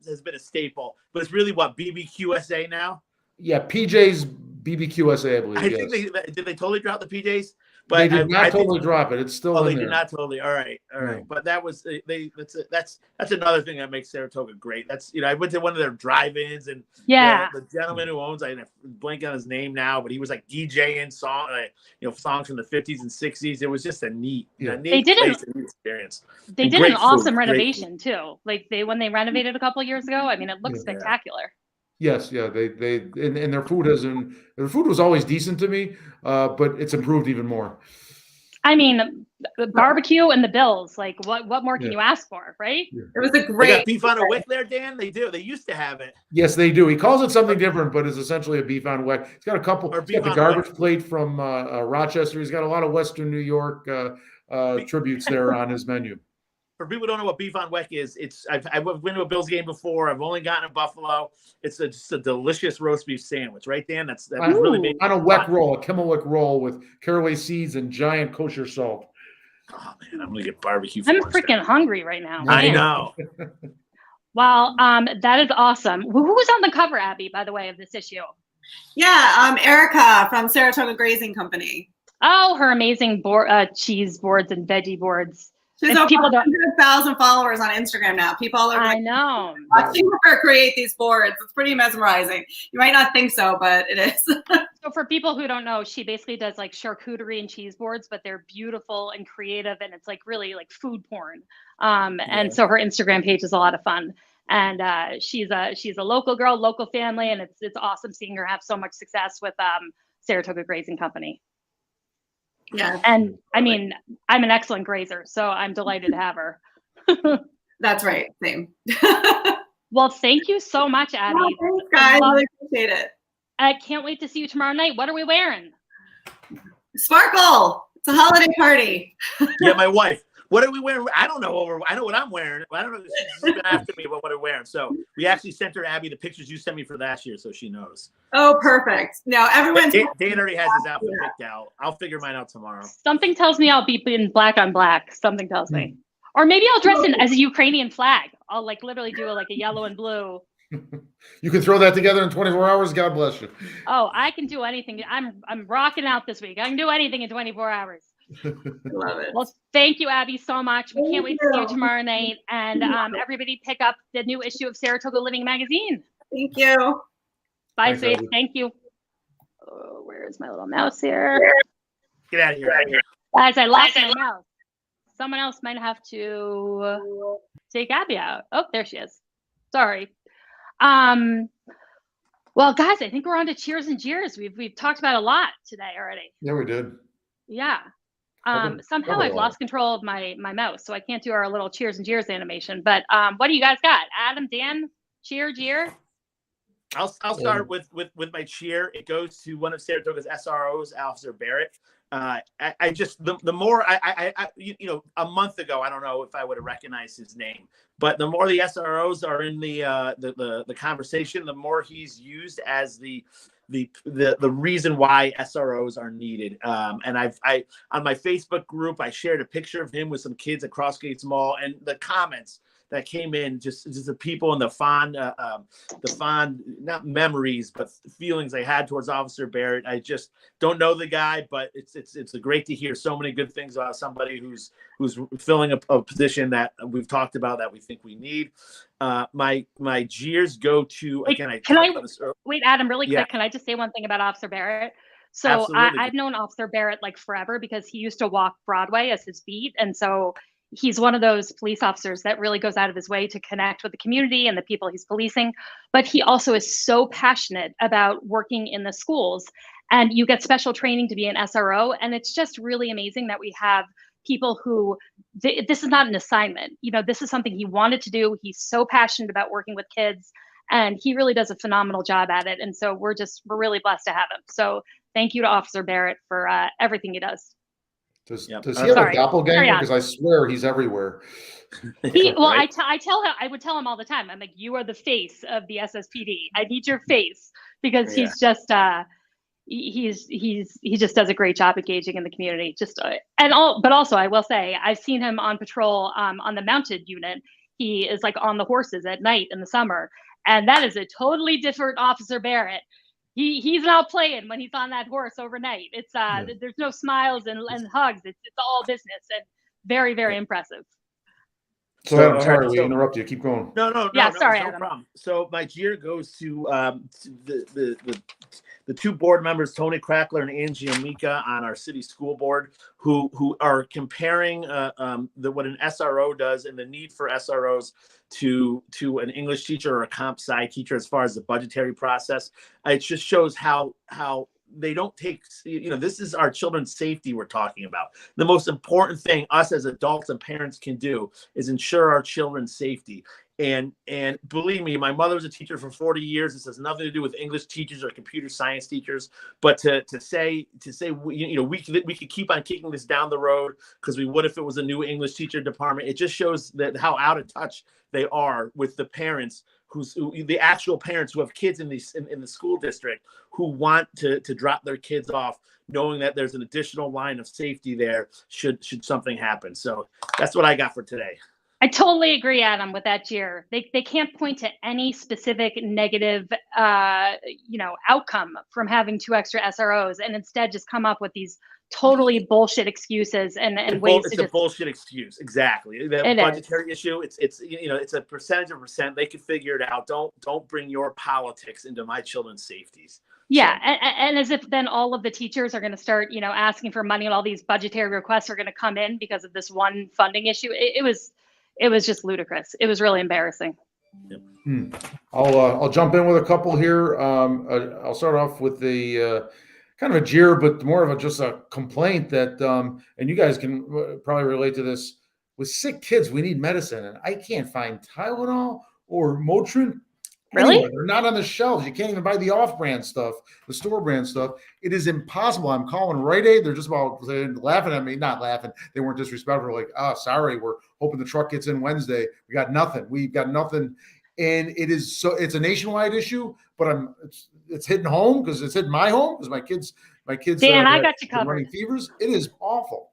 has been a staple. But it's really what, BBQSA now?
Yeah, PJ's BBQSA, I believe.
I think did they totally drop the PJs? But
they did not totally drop it. It's still in there.
They did not totally. All right.
No.
But that was that's another thing that makes Saratoga great. That's I went to one of their drive-ins and the gentleman who owns, I blank on his name now, but he was like DJing songs from the 50s and 60s. It was just a neat experience.
They did an awesome renovation too. Like when they renovated a couple of years ago. I mean, it looks spectacular.
Yes, yeah, they and their food their food was always decent to me, but it's improved even more.
I mean, the barbecue and the Bills, like what more can you ask for, right?
Yeah. It was a great.
They got beef on a wick there, Dan. They do. They used to have it.
Yes, they do. He calls it something different, but it's essentially a beef on a wick. He's got a couple. He's got the garbage plate from Rochester. He's got a lot of Western New York tributes there on his menu.
For people who don't know what beef on weck is, I've been to a Bills game before. I've only gotten a Buffalo. It's just a delicious roast beef sandwich, right, Dan? That's really made
on a weck roll, a Kimmel roll with caraway seeds and giant kosher salt.
Oh man, I'm gonna get barbecue.
I'm freaking hungry right now.
I know.
Well, that is awesome. Who was on the cover, Abby, by the way, of this issue?
Yeah, Erica from Saratoga Grazing Company.
Oh, her amazing cheese boards and veggie boards.
She's over 100,000 followers on Instagram now. People are
I know.
watching her create these boards. It's pretty mesmerizing. You might not think so, but it is.
So for people who don't know, she basically does like charcuterie and cheese boards, but they're beautiful and creative, and it's like really like food porn. And so her Instagram page is a lot of fun. And she's a local girl, local family, and it's awesome seeing her have so much success with Saratoga Grazing Company.
Yeah.
And I mean, I'm an excellent grazer, so I'm delighted to have her.
That's right. Same.
Well, thank you so much, Abby.
Oh, thanks, guys. I really appreciate it.
I can't wait to see you tomorrow night. What are we wearing?
Sparkle. It's a holiday party.
Yeah, my wife. What are we wearing? I don't know. I know what I'm wearing. I don't know. She's been after me about what I'm wearing. So we actually sent her, Abby, the pictures you sent me for last year, so she knows.
Oh, perfect. Now everyone's.
Dan already has his outfit picked out. I'll figure mine out tomorrow.
Something tells me I'll be in black on black. Something tells me. Or maybe I'll dress in as a Ukrainian flag. I'll like literally do a yellow and blue.
You can throw that together in 24 hours. God bless you.
Oh, I can do anything. I'm rocking out this week. I can do anything in 24 hours.
Love it.
Well, thank you, Abby, so much. We can't wait to see you tomorrow night. And everybody pick up the new issue of Saratoga Living Magazine.
Thank you.
Bye, Faith. Thank you. Oh, where is my little mouse here?
Get out of here.
Guys, I lost my mouse. Someone else might have to take Abby out. Oh, there she is. Sorry. Well, guys, I think we're on to cheers and jeers. We've talked about a lot today already.
Yeah, we did.
Yeah. Somehow I've lost control of my mouse, so I can't do our little cheers and jeers animation. But what do you guys got? Adam, Dan, cheer, jeer?
I'll start with my cheer. It goes to one of Saratoga's SROs, Officer Barrett. I just the more I a month ago, I don't know if I would have recognized his name, but the more the SROs are in the conversation, the more he's used as the reason why SROs are needed. And I on my Facebook group, I shared a picture of him with some kids at Crossgates Mall, and the comments that came in, just the people and the fond not memories but feelings I had towards Officer Barrett. I just don't know the guy, but it's great to hear so many good things about somebody who's filling a position that we've talked about that we think we need. My jeers go to, again,
wait, Adam, really quick,
Yeah.
can I just say one thing about Officer Barrett? So
Absolutely.
I've known Officer Barrett like forever because he used to walk Broadway as his beat. And so he's one of those police officers that really goes out of his way to connect with the community and the people he's policing. But he also is so passionate about working in the schools. And you get special training to be an SRO. And it's just really amazing that we have people who, this is not an assignment. You know, this is something he wanted to do. He's so passionate about working with kids. And he really does a phenomenal job at it. And so we're really blessed to have him. So thank you to Officer Barrett for everything he does.
Does
Yep.
he have a doppelganger? Because I swear he's everywhere.
Right? I would tell him all the time. I'm like, you are the face of the SSPD. I need your face because he's just he just does a great job engaging in the community. But also I will say I've seen him on patrol on the mounted unit. He is like on the horses at night in the summer, and that is a totally different Officer Barrett. He's not playing when he's on that horse overnight. It's there's no smiles and hugs. It's all business and very, very impressive.
So Adam, sorry, we interrupt you. Keep going.
No.
Sorry,
no
Adam.
problem. So my jeer goes to the two board members, Tony Crackler and Angie Amica, on our city school board, who are comparing what an SRO does and the need for SROs to an English teacher or a comp sci teacher as far as the budgetary process. It just shows how they don't take, this is our children's safety we're talking about. The most important thing us as adults and parents can do is ensure our children's safety. And believe me, my mother was a teacher for 40 years. This has nothing to do with English teachers or computer science teachers. But to say we could keep on kicking this down the road because we would if it was a new English teacher department. It just shows that how out of touch they are with the parents the actual parents who have kids in the school district who want to drop their kids off, knowing that there's an additional line of safety there should something happen. So that's what I got for today.
I totally agree, Adam, with that jeer. They can't point to any specific negative, outcome from having 2 extra SROs, and instead just come up with these totally bullshit excuses and ways to just.
It's a bullshit excuse. Exactly. The budgetary issue. It's a percentage of percent. They can figure it out. Don't bring your politics into my children's safeties.
Yeah, and as if then all of the teachers are going to start, asking for money, and all these budgetary requests are going to come in because of this one funding issue. It was just ludicrous. It was really embarrassing.
Yep.
I'll jump in with a couple here. I'll start off with the kind of a jeer, but more of just a complaint that, and you guys can probably relate to this. With sick kids, we need medicine, and I can't find Tylenol or Motrin.
Really?
Anywhere. They're not on the shelves. You can't even buy the off-brand stuff, the store-brand stuff. It is impossible. I'm calling Rite Aid. They're just about laughing at me. Not laughing. They weren't disrespectful. Like, sorry, we're hoping the truck gets in Wednesday. We got nothing. We've got nothing. And it's a nationwide issue, but it's hitting home because it's hitting my home because my kids.
Dan, I got you covered.
Running fevers. It is awful.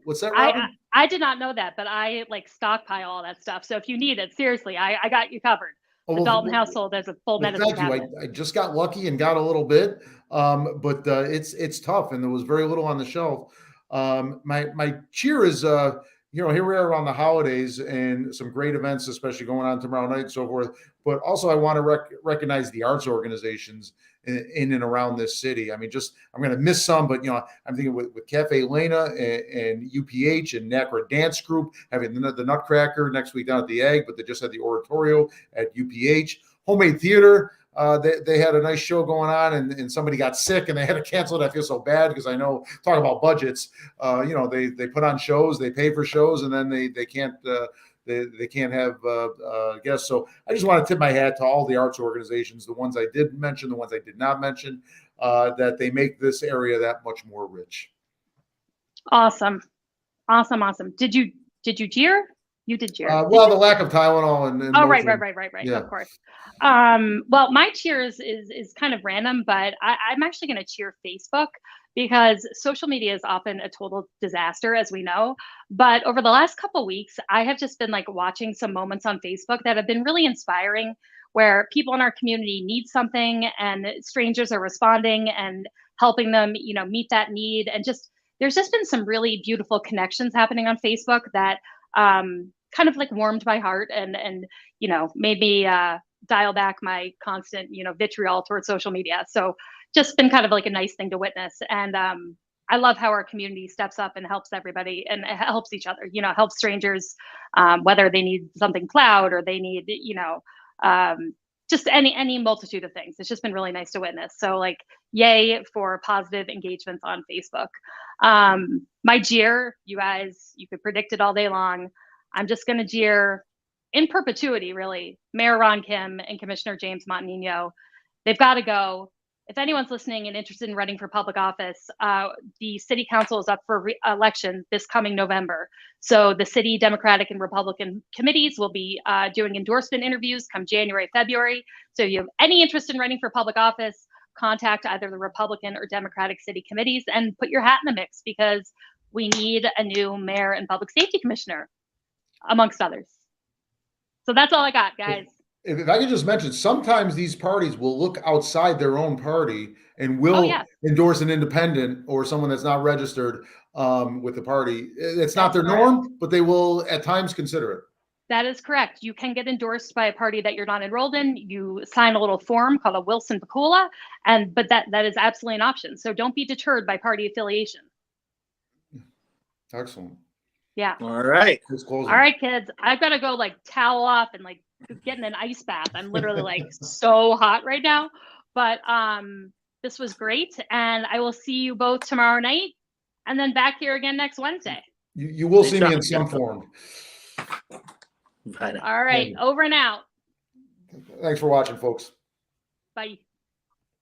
What's that, Robin?
I did not know that, but I stockpile all that stuff. So if you need it, seriously, I got you covered. The Dalton household, there's a full medicine cabinet.
I just got lucky and got a little bit, but it's tough, and there was very little on the shelf. My cheer is, here we are around the holidays and some great events, especially going on tomorrow night and so forth. But also, I want to recognize the arts organizations in and around this city. I mean, I'm going to miss some, but I'm thinking with Cafe Lena and UPH and NACRA Dance Group having the Nutcracker next week down at the Egg, but they just had the Oratorio at UPH. Homemade Theater, they had a nice show going on, and somebody got sick and they had to cancel it. I feel so bad because I know, talk about budgets, they put on shows, they pay for shows, and then they can't. They can't have guests. So I just want to tip my hat to all the arts organizations, the ones I did mention, the ones I did not mention, that they make this area that much more rich.
Awesome. Did you jeer? You did jeer.
Well, the lack of Tylenol and
oh, right. Yeah. Of course. Well, my cheers is kind of random, but I'm actually going to cheer Facebook because social media is often a total disaster, as we know. But over the last couple weeks, I have just been like watching some moments on Facebook that have been really inspiring, where people in our community need something and strangers are responding and helping them, meet that need. And just there's just been some really beautiful connections happening on Facebook that kind of like warmed my heart and made me dial back my constant vitriol towards social media. So just been kind of like a nice thing to witness. And I love how our community steps up and helps everybody and helps each other, helps strangers, whether they need something plowed or they need, just any multitude of things. It's just been really nice to witness. So like, yay for positive engagements on Facebook. My jeer, you guys, you could predict it all day long. I'm just going to jeer in perpetuity, really, Mayor Ron Kim and Commissioner James Montagnino. They've got to go. If anyone's listening and interested in running for public office, the city council is up for election this coming November. So the city Democratic and Republican committees will be doing endorsement interviews come January, February. So if you have any interest in running for public office, contact either the Republican or Democratic city committees and put your hat in the mix, because we need a new mayor and public safety commissioner, amongst others. So that's all I got, guys.
If I could just mention, sometimes these parties will look outside their own party and will endorse an independent or someone that's not registered with the party. It's not their norm, but they will at times consider it.
That is correct. You can get endorsed by a party that you're not enrolled in. You sign a little form called a Wilson Pacula, but that is absolutely an option. So don't be deterred by party affiliation.
Excellent.
Yeah.
All right.
All right, kids. I've got to go like towel off and like get in an ice bath. I'm literally like so hot right now. But this was great. And I will see you both tomorrow night and then back here again next Wednesday.
You will see me in some form.
Bye now.
All right. Over and out.
Thanks for watching, folks.
Bye.